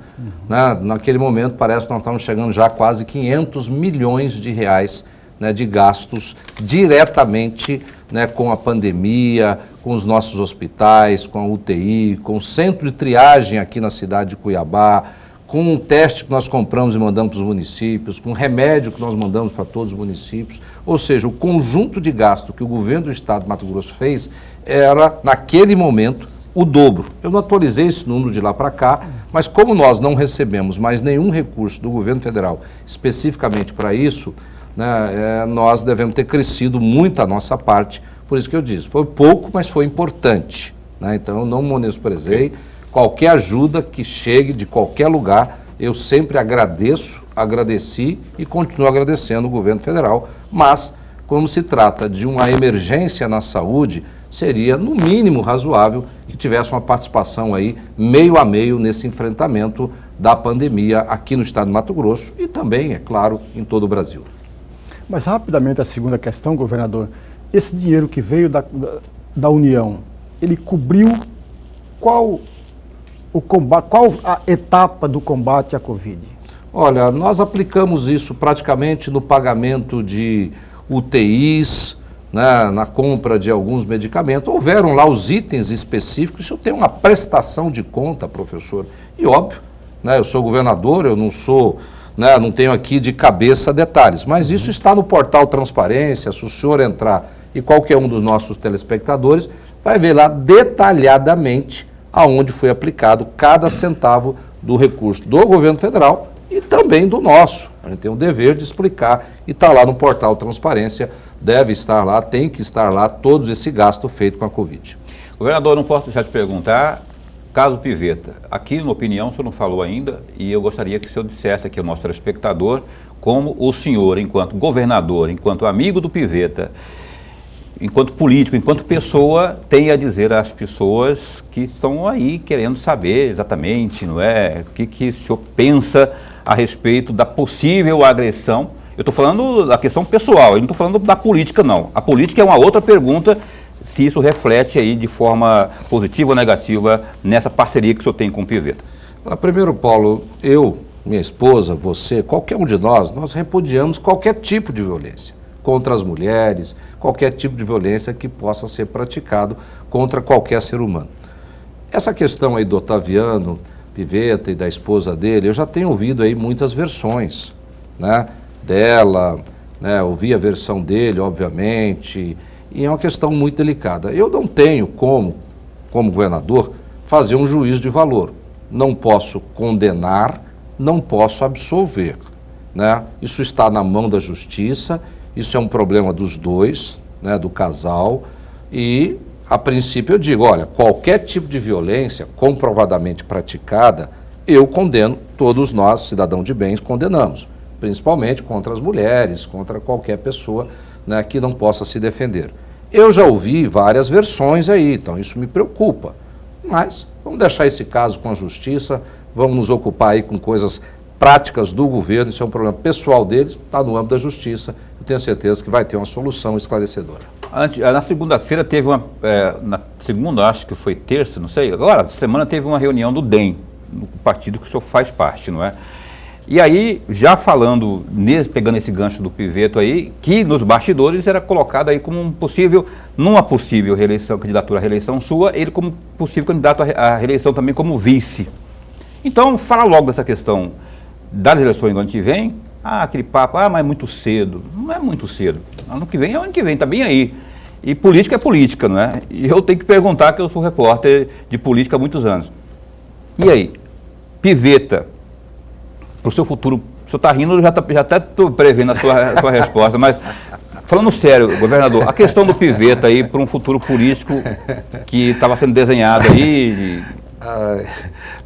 né, naquele momento parece que nós estamos chegando já a quase 500 milhões de reais, né, de gastos diretamente, né, com a pandemia, com os nossos hospitais, com a UTI, com o centro de triagem aqui na cidade de Cuiabá, com um teste que nós compramos e mandamos para os municípios, com remédio que nós mandamos para todos os municípios. Ou seja, o conjunto de gasto que o governo do estado de Mato Grosso fez era, naquele momento, o dobro. Eu não atualizei esse número de lá para cá, mas como nós não recebemos mais nenhum recurso do governo federal especificamente para isso, né, nós devemos ter crescido muito a nossa parte. Por isso que eu disse, foi pouco, mas foi importante, né? Então, eu não menosprezei. Qualquer ajuda que chegue de qualquer lugar, eu sempre agradeci e continuo agradecendo o governo federal, mas, como se trata de uma emergência na saúde, seria, no mínimo, razoável que tivesse uma participação aí meio a meio nesse enfrentamento da pandemia aqui no estado de Mato Grosso e também, é claro, em todo o Brasil. Mas, rapidamente, a segunda questão, governador, esse dinheiro que veio da União, ele cobriu qual a etapa do combate à Covid? Olha, nós aplicamos isso praticamente no pagamento de UTIs, né, na compra de alguns medicamentos. Houveram lá os itens específicos, isso tem uma prestação de conta, professor. E óbvio, né, eu sou governador, eu não sou, né, não tenho aqui de cabeça detalhes, mas isso está no portal Transparência. Se o senhor entrar e qualquer um dos nossos telespectadores vai ver lá detalhadamente aonde foi aplicado cada centavo do recurso do governo federal e também do nosso. A gente tem o dever de explicar e está lá no portal Transparência, deve estar lá, tem que estar lá, todo esse gasto feito com a Covid. Governador, não posso deixar de perguntar, caso Piveta, aqui na opinião o senhor não falou ainda e eu gostaria que o senhor dissesse aqui ao nosso telespectador como o senhor, enquanto governador, enquanto amigo do Piveta, enquanto político, enquanto pessoa, tem a dizer às pessoas que estão aí querendo saber exatamente, não é? O que o senhor pensa a respeito da possível agressão. Eu estou falando da questão pessoal, eu não estou falando da política, não. A política é uma outra pergunta, se isso reflete aí de forma positiva ou negativa nessa parceria que o senhor tem com o Piveta. Primeiro, Paulo, eu, minha esposa, você, qualquer um de nós repudiamos qualquer tipo de violência contra as mulheres, qualquer tipo de violência que possa ser praticado contra qualquer ser humano. Essa questão aí do Otaviano Piveta e da esposa dele, eu já tenho ouvido aí muitas versões, né, dela, né, ouvi a versão dele, obviamente, e é uma questão muito delicada. Eu não tenho como governador, fazer um juízo de valor. Não posso condenar, não posso absolver, né? Isso está na mão da justiça. Isso é um problema dos dois, né, do casal, e a princípio eu digo, olha, qualquer tipo de violência comprovadamente praticada, eu condeno, todos nós, cidadãos de bens, condenamos, principalmente contra as mulheres, contra qualquer pessoa, né, que não possa se defender. Eu já ouvi várias versões aí, então isso me preocupa, mas vamos deixar esse caso com a justiça, vamos nos ocupar aí com coisas práticas do governo, isso é um problema pessoal deles, está no âmbito da justiça, eu tenho certeza que vai ter uma solução esclarecedora. Na segunda-feira teve uma, na segunda, acho que foi terça, não sei, agora, essa semana teve uma reunião do DEM, no partido que o senhor faz parte, não é? E aí, já falando, pegando esse gancho do Piveta aí, que nos bastidores era colocado aí como numa possível reeleição, candidatura à reeleição sua, ele como possível candidato à reeleição também como vice. Então, fala logo dessa questão. das eleições do ano que vem, aquele papo, mas é muito cedo. Não é muito cedo. Ano que vem é o ano que vem, está bem aí. E política é política, não é? E eu tenho que perguntar, que eu sou repórter de política há muitos anos. E aí, piveta, para o seu futuro, o senhor está rindo, eu já até estou prevendo a sua resposta, mas falando sério, governador, a questão do piveta aí para um futuro político que estava sendo desenhado aí...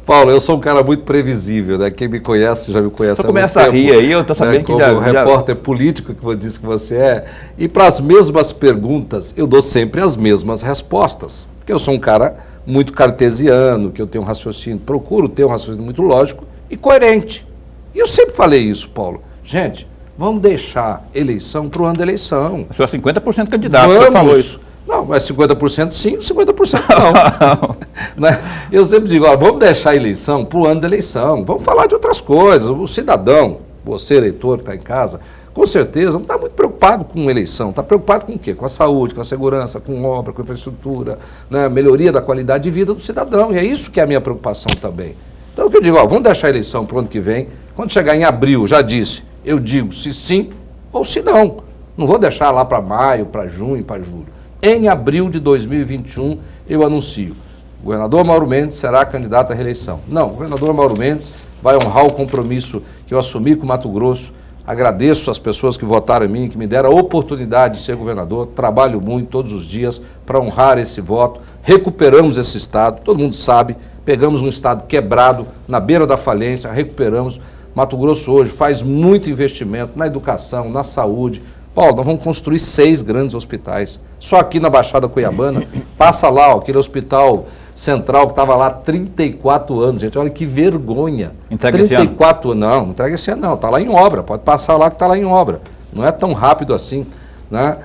Paulo, eu sou um cara muito previsível, né? Quem me conhece já me conhece há muito tempo. Você começa a rir aí, eu estou sabendo, né, que como repórter político que disse que você é. E para as mesmas perguntas, eu dou sempre as mesmas respostas. Porque eu sou um cara muito cartesiano, que eu tenho um raciocínio, procuro ter um raciocínio muito lógico e coerente. E eu sempre falei isso, Paulo. Gente, vamos deixar eleição para o ano da eleição. O senhor é 50% candidato, vamos. Você falou isso. Não, mas 50% sim, 50% não. Né? Eu sempre digo, vamos deixar a eleição para o ano da eleição, vamos falar de outras coisas. O cidadão, você eleitor que está em casa, com certeza não está muito preocupado com eleição, está preocupado com o quê? Com a saúde, com a segurança, com obra, com infraestrutura, né? Melhoria da qualidade de vida do cidadão, e é isso que é a minha preocupação também. Então o que eu digo, vamos deixar a eleição para o ano que vem, quando chegar em abril, já disse, eu digo se sim ou se não. Não vou deixar lá para maio, para junho, para julho. Em abril de 2021, eu anuncio, o governador Mauro Mendes será candidato à reeleição. Não, o governador Mauro Mendes vai honrar o compromisso que eu assumi com o Mato Grosso. Agradeço às pessoas que votaram em mim, que me deram a oportunidade de ser governador. Trabalho muito todos os dias para honrar esse voto. Recuperamos esse estado, todo mundo sabe, pegamos um estado quebrado, na beira da falência, recuperamos. Mato Grosso hoje faz muito investimento na educação, na saúde. Paulo, nós vamos construir 6 grandes hospitais. Só aqui na Baixada Cuiabana, passa lá, aquele hospital central que estava lá há 34 anos, gente. Olha que vergonha. Entrega 34 anos. Não entrega esse ano não, está lá em obra. Pode passar lá que está lá em obra. Não é tão rápido assim, né?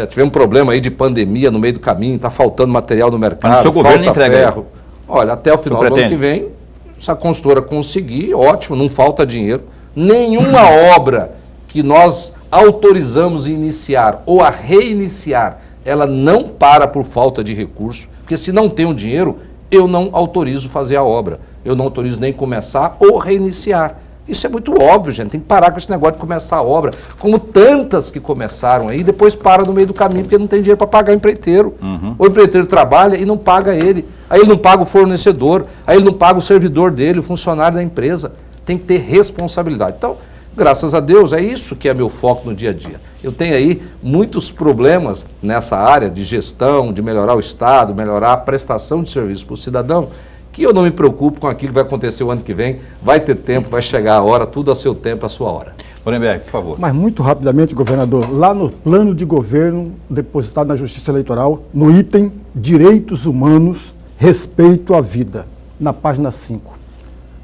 Tivemos um problema aí de pandemia no meio do caminho, está faltando material no mercado, falta ferro. Olha, até o final do ano que vem, se a construtora conseguir, ótimo, não falta dinheiro. Nenhuma obra que nós autorizamos a iniciar ou a reiniciar, ela não para por falta de recurso, porque se não tem o dinheiro, eu não autorizo fazer a obra, eu não autorizo nem começar ou reiniciar. Isso é muito óbvio, gente, tem que parar com esse negócio de começar a obra, como tantas que começaram aí, depois para no meio do caminho, porque não tem dinheiro para pagar o empreiteiro. O empreiteiro trabalha e não paga ele, aí ele não paga o fornecedor, aí ele não paga o servidor dele, o funcionário da empresa. Tem que ter responsabilidade. Então, graças a Deus, é isso que é meu foco no dia a dia. Eu tenho aí muitos problemas nessa área de gestão, de melhorar o Estado, melhorar a prestação de serviço para o cidadão, que eu não me preocupo com aquilo que vai acontecer o ano que vem. Vai ter tempo, vai chegar a hora, tudo a seu tempo, a sua hora. Lorenberg, por favor. Mas muito rapidamente, governador, lá no plano de governo depositado na Justiça Eleitoral, no item Direitos Humanos, Respeito à Vida, na página 5,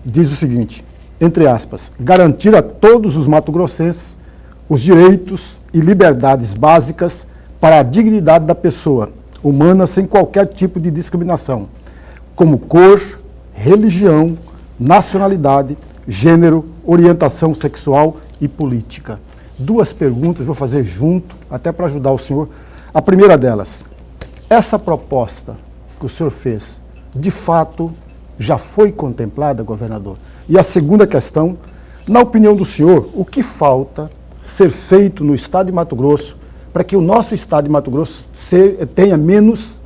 diz o seguinte, entre aspas, garantir a todos os mato-grossenses os direitos e liberdades básicas para a dignidade da pessoa humana sem qualquer tipo de discriminação, como cor, religião, nacionalidade, gênero, orientação sexual e política. 2 perguntas vou fazer junto, até para ajudar o senhor. A primeira delas, essa proposta que o senhor fez, de fato, já foi contemplada, governador? E a segunda questão, na opinião do senhor, o que falta ser feito no estado de Mato Grosso para que o nosso estado de Mato Grosso tenha menos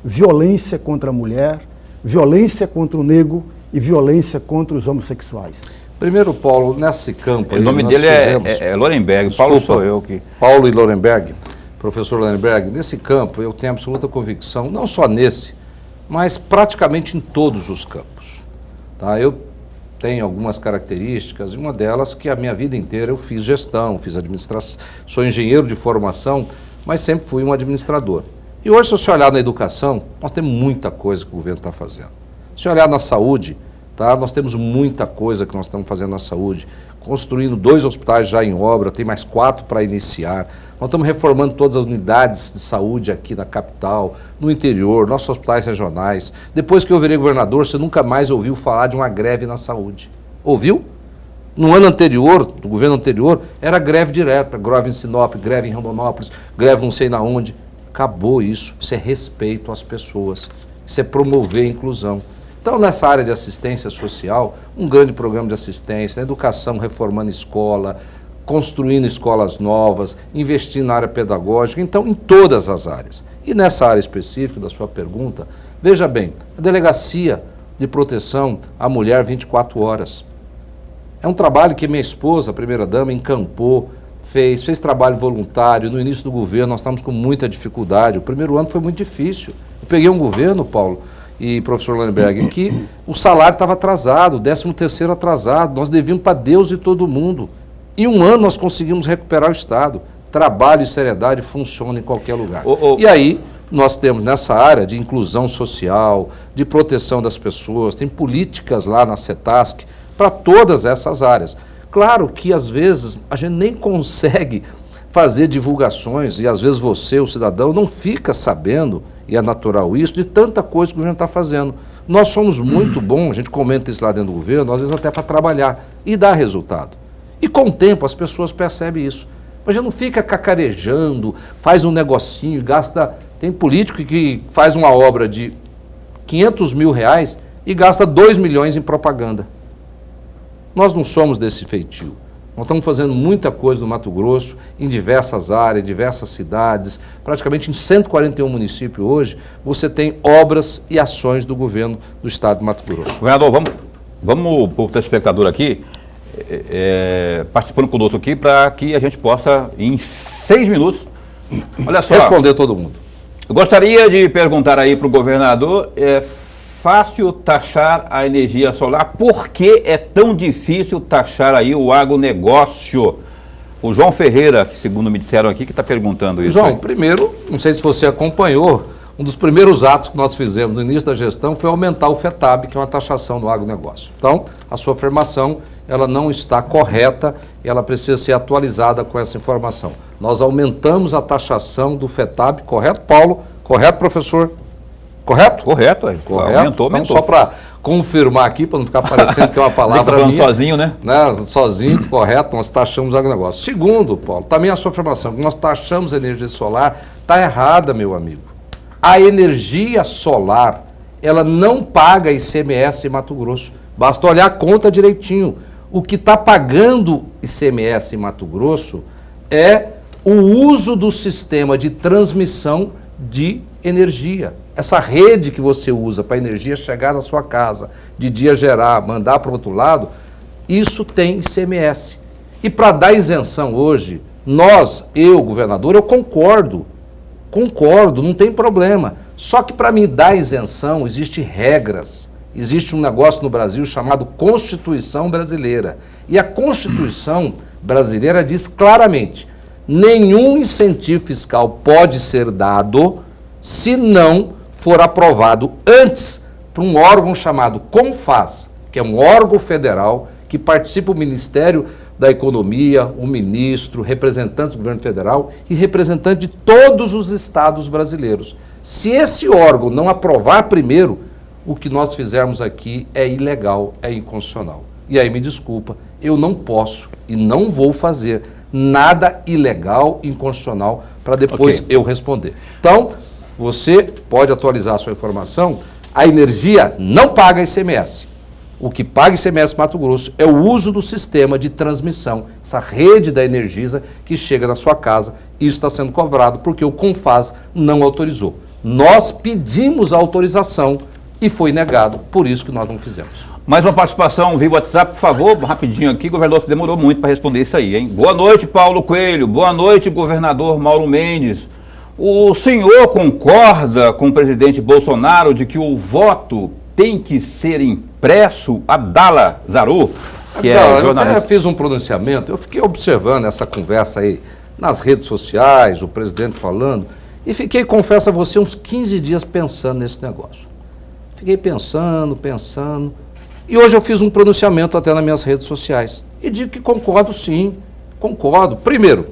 violência contra a mulher, violência contra o negro e violência contra os homossexuais? Primeiro, Paulo, nesse campo... O nome dele é Lorenberg, desculpa, Paulo sou eu que... Paulo e Lorenberg, professor Lorenberg, nesse campo eu tenho absoluta convicção, não só nesse, mas praticamente em todos os campos. Tá? Eu tenho algumas características, e uma delas que a minha vida inteira eu fiz gestão, fiz administração, sou engenheiro de formação, mas sempre fui um administrador. E hoje, se você olhar na educação, nós temos muita coisa que o governo está fazendo. Se você olhar na saúde, tá? Nós temos muita coisa que nós estamos fazendo na saúde, construindo 2 hospitais já em obra, tem mais 4 para iniciar. Nós estamos reformando todas as unidades de saúde aqui na capital, no interior, nossos hospitais regionais. Depois que eu virei governador, você nunca mais ouviu falar de uma greve na saúde. Ouviu? No ano anterior, do governo anterior, era greve direta, greve em Sinop, greve em Rondonópolis, greve não sei na onde. Acabou isso. Isso é respeito às pessoas. Isso é promover a inclusão. Então, nessa área de assistência social, um grande programa de assistência, na educação, reformando escola, construindo escolas novas, investindo na área pedagógica, então em todas as áreas. E nessa área específica da sua pergunta, veja bem, a Delegacia de Proteção à Mulher 24 horas. É um trabalho que minha esposa, a primeira-dama, encampou, fez trabalho voluntário. No início do governo nós estávamos com muita dificuldade, o primeiro ano foi muito difícil. Eu peguei um governo, Paulo e professor Landenberg, que o salário estava atrasado, o 13º atrasado, nós devíamos para Deus e todo mundo. Em um ano nós conseguimos recuperar o Estado. Trabalho e seriedade funcionam em qualquer lugar. E aí nós temos nessa área de inclusão social, de proteção das pessoas, tem políticas lá na CETASC para todas essas áreas. Claro que às vezes a gente nem consegue fazer divulgações e às vezes você, o cidadão, não fica sabendo, e é natural isso, de tanta coisa que o governo está fazendo. Nós somos muito bons, a gente comenta isso lá dentro do governo, às vezes até para trabalhar e dar resultado. E com o tempo as pessoas percebem isso. Mas já não fica cacarejando, faz um negocinho, gasta... Tem político que faz uma obra de 500 mil reais e gasta 2 milhões em propaganda. Nós não somos desse feitio. Nós estamos fazendo muita coisa no Mato Grosso, em diversas áreas, em diversas cidades, praticamente em 141 municípios hoje, você tem obras e ações do governo do estado de Mato Grosso. Governador, vamos para o telespectador aqui, participando conosco aqui, para que a gente possa, em 6 minutos, olha só, responder todo mundo. Eu gostaria de perguntar aí para o governador, é fácil taxar a energia solar? Por que é tão difícil taxar aí o agronegócio? O João Ferreira, que segundo me disseram aqui, que está perguntando isso. João, primeiro, não sei se você acompanhou, um dos primeiros atos que nós fizemos no início da gestão foi aumentar o FETAB, que é uma taxação do agronegócio. Então, a sua afirmação, ela não está correta e ela precisa ser atualizada com essa informação. Nós aumentamos a taxação do FETAB, correto, Paulo? Correto, professor? Correto? Correto. Aumentou. Então, só para confirmar aqui, para não ficar parecendo que é uma palavra falando minha, sozinho, né? Sozinho, correto, nós taxamos o agronegócio. Segundo, Paulo, também a sua afirmação, que nós taxamos a energia solar, está errada, meu amigo. A energia solar, ela não paga ICMS em Mato Grosso. Basta olhar a conta direitinho. O que está pagando ICMS em Mato Grosso é o uso do sistema de transmissão de energia. Essa rede que você usa para a energia chegar na sua casa, de dia gerar, mandar para o outro lado, isso tem ICMS. E para dar isenção hoje, eu, governador, eu concordo, não tem problema. Só que para me dar isenção, existem regras. Existe um negócio no Brasil chamado Constituição Brasileira. E a Constituição Brasileira diz claramente, nenhum incentivo fiscal pode ser dado se não for aprovado antes por um órgão chamado CONFAZ, que é um órgão federal que participa o Ministério da Economia, o ministro, representantes do governo federal e representantes de todos os estados brasileiros. Se esse órgão não aprovar primeiro, o que nós fizermos aqui é ilegal, é inconstitucional. E aí me desculpa, eu não posso e não vou fazer nada ilegal, inconstitucional, para depois eu responder. Então, você pode atualizar a sua informação, a energia não paga ICMS. O que paga ICMS Mato Grosso é o uso do sistema de transmissão, essa rede da Energisa que chega na sua casa. Isso está sendo cobrado porque o CONFAZ não autorizou. Nós pedimos a autorização e foi negado, por isso que nós não fizemos. Mais uma participação via WhatsApp, por favor, rapidinho aqui, governador, você demorou muito para responder isso aí, hein? Boa noite, Paulo Coelho, boa noite, governador Mauro Mendes. O senhor concorda com o presidente Bolsonaro de que o voto tem que ser impresso? Abdala Zaru, que é jornalista. Eu até fiz um pronunciamento, eu fiquei observando essa conversa aí nas redes sociais, o presidente falando, e fiquei, confesso a você, uns 15 dias pensando nesse negócio. Fiquei pensando, e hoje eu fiz um pronunciamento até nas minhas redes sociais, e digo que concordo sim, concordo. Primeiro,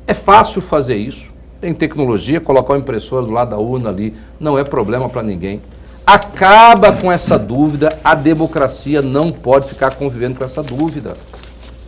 é fácil fazer isso, tem tecnologia, colocar o impressor do lado da urna ali, não é problema para ninguém. Acaba com essa dúvida, a democracia não pode ficar convivendo com essa dúvida.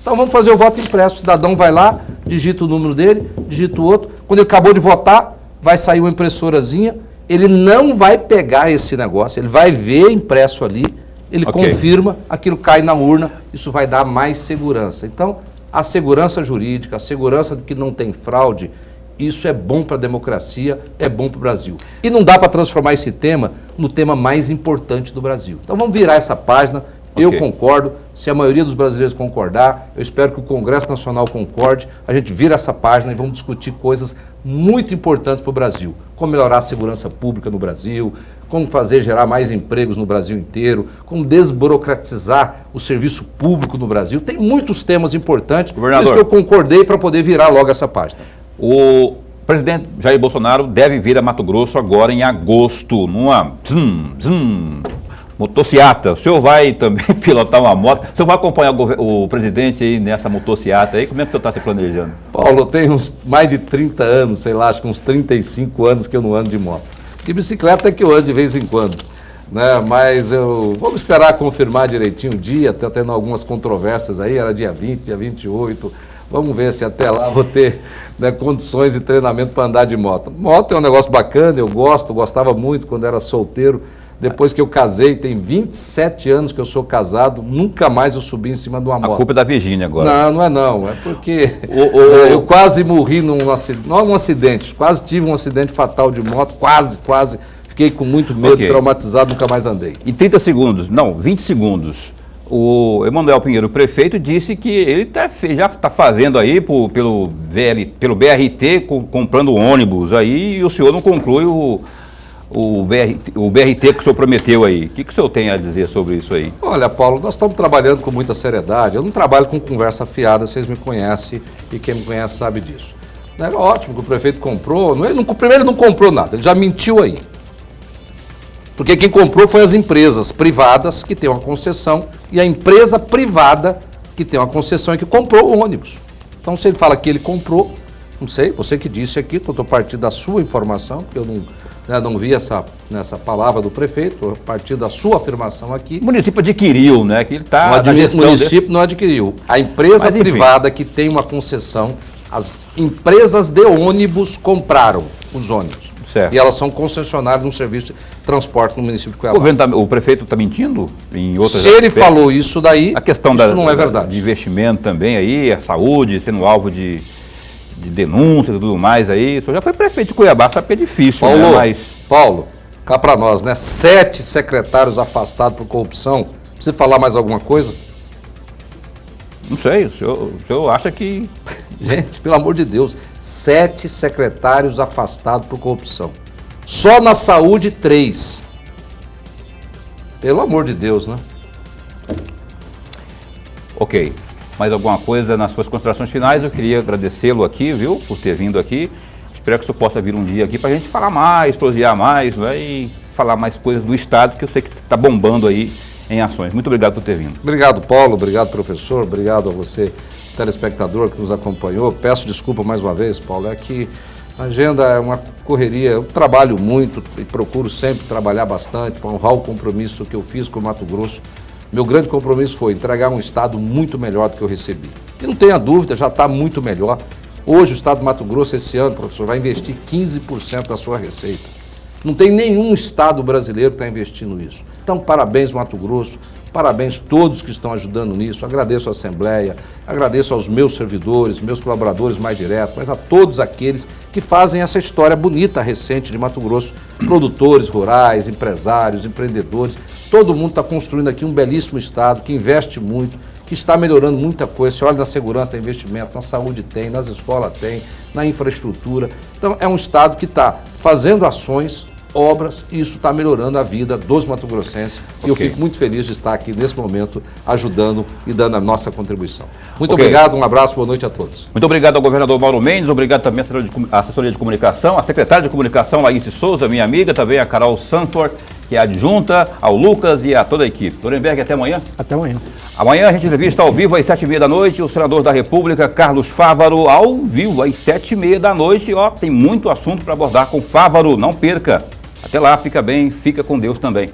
Então vamos fazer o voto impresso, o cidadão vai lá, digita o número dele, digita o outro, quando ele acabou de votar, vai sair uma impressorazinha, ele não vai pegar esse negócio, ele vai ver impresso ali, ele confirma, aquilo cai na urna, isso vai dar mais segurança. Então, a segurança jurídica, a segurança de que não tem fraude, isso é bom para a democracia, é bom para o Brasil. E não dá para transformar esse tema no tema mais importante do Brasil. Então vamos virar essa página, eu concordo, se a maioria dos brasileiros concordar, eu espero que o Congresso Nacional concorde, a gente vira essa página e vamos discutir coisas muito importantes para o Brasil. Como melhorar a segurança pública no Brasil, como gerar mais empregos no Brasil inteiro, como desburocratizar o serviço público no Brasil. Tem muitos temas importantes, por isso que eu concordei para poder virar logo essa página. O presidente Jair Bolsonaro deve vir a Mato Grosso agora em agosto, numa motociata. O senhor vai também pilotar uma moto? O senhor vai acompanhar o presidente aí nessa motociata aí? Como é que o senhor está se planejando? Paulo, eu tenho mais de 30 anos, sei lá, acho que uns 35 anos que eu não ando de moto. De bicicleta é que eu ando de vez em quando, né? Mas vamos esperar confirmar direitinho o dia, até tendo algumas controvérsias aí, era dia 20, dia 28. Vamos ver se até lá vou ter, né, condições de treinamento para andar de moto. Moto é um negócio bacana, eu gostava muito quando era solteiro. Depois que eu casei, tem 27 anos que eu sou casado, nunca mais eu subi em cima de uma moto. A culpa é da Virgínia agora. Não, não é não. É porque eu quase morri num acidente. Quase tive um acidente fatal de moto, quase. Fiquei com muito medo, traumatizado, nunca mais andei. Em 30 segundos, não, 20 segundos, o Emanuel Pinheiro, prefeito, disse que ele já está fazendo aí pelo BRT, comprando ônibus aí, e o senhor não conclui o BRT que o senhor prometeu aí. O que o senhor tem a dizer sobre isso aí? Olha, Paulo, nós estamos trabalhando com muita seriedade. Eu não trabalho com conversa fiada, vocês me conhecem e quem me conhece sabe disso. É ótimo que o prefeito comprou. Primeiro ele não comprou nada, ele já mentiu aí. Porque quem comprou foi as empresas privadas que têm uma concessão e a empresa privada que tem uma concessão e que comprou o ônibus. Então, se ele fala que ele comprou, não sei, você que disse aqui, que eu estou partindo da sua informação, porque eu não vi essa palavra do prefeito, a partir da sua afirmação aqui. O município adquiriu, né? Que ele tá o município não adquiriu. A empresa privada que tem uma concessão, as empresas de ônibus compraram os ônibus. Certo. E elas são concessionárias no serviço de transporte no município de Cuiabá. O prefeito está mentindo em outras Se ele falou isso daí, a questão isso não é verdade. De investimento também aí, a saúde sendo alvo de denúncias e tudo mais aí. O senhor já foi prefeito de Cuiabá, sabe que é difícil, Paulo, né? Paulo, cá para nós, né? 7 secretários afastados por corrupção. Precisa falar mais alguma coisa? Não sei, o senhor acha que... Gente, pelo amor de Deus, 7 secretários afastados por corrupção. Só na saúde, 3. Pelo amor de Deus, né? Ok. Mais alguma coisa nas suas considerações finais? Eu queria agradecê-lo aqui, viu, por ter vindo aqui. Espero que o senhor possa vir um dia aqui para a gente falar mais, prosear mais, né, e falar mais coisas do Estado, que eu sei que está bombando aí em ações. Muito obrigado por ter vindo. Obrigado, Paulo. Obrigado, professor. Obrigado a você, telespectador, que nos acompanhou. Peço desculpa mais uma vez, Paulo. É que a agenda é uma correria. Eu trabalho muito e procuro sempre trabalhar bastante para honrar o compromisso que eu fiz com o Mato Grosso. Meu grande compromisso foi entregar um Estado muito melhor do que eu recebi. E não tenha dúvida, já está muito melhor. Hoje o Estado do Mato Grosso, esse ano, professor, vai investir 15% da sua receita. Não tem nenhum Estado brasileiro que está investindo isso. Então, parabéns, Mato Grosso, parabéns todos que estão ajudando nisso. Agradeço a Assembleia, agradeço aos meus servidores, meus colaboradores mais diretos, mas a todos aqueles que fazem essa história bonita, recente de Mato Grosso. Produtores rurais, empresários, empreendedores. Todo mundo está construindo aqui um belíssimo Estado que investe muito, que está melhorando muita coisa. Você olha na segurança, tem investimento, na saúde tem, nas escolas tem, na infraestrutura. Então, é um Estado que está fazendo ações, obras, e isso está melhorando a vida dos mato-grossenses. E eu fico muito feliz de estar aqui nesse momento, ajudando e dando a nossa contribuição. Muito obrigado, um abraço, boa noite a todos. Muito obrigado ao governador Mauro Mendes, obrigado também à assessoria de comunicação, à secretária de comunicação, Laís Souza, minha amiga, também a Carol Sanford, que é adjunta, ao Lucas e a toda a equipe. Nuremberg, até amanhã. Até amanhã. Amanhã a gente entrevista ao vivo às 7h30 da noite, o senador da República, Carlos Fávaro, ao vivo às 7h30 da noite. Ó, tem muito assunto para abordar com Fávaro, não perca. Até lá, fica bem, fica com Deus também.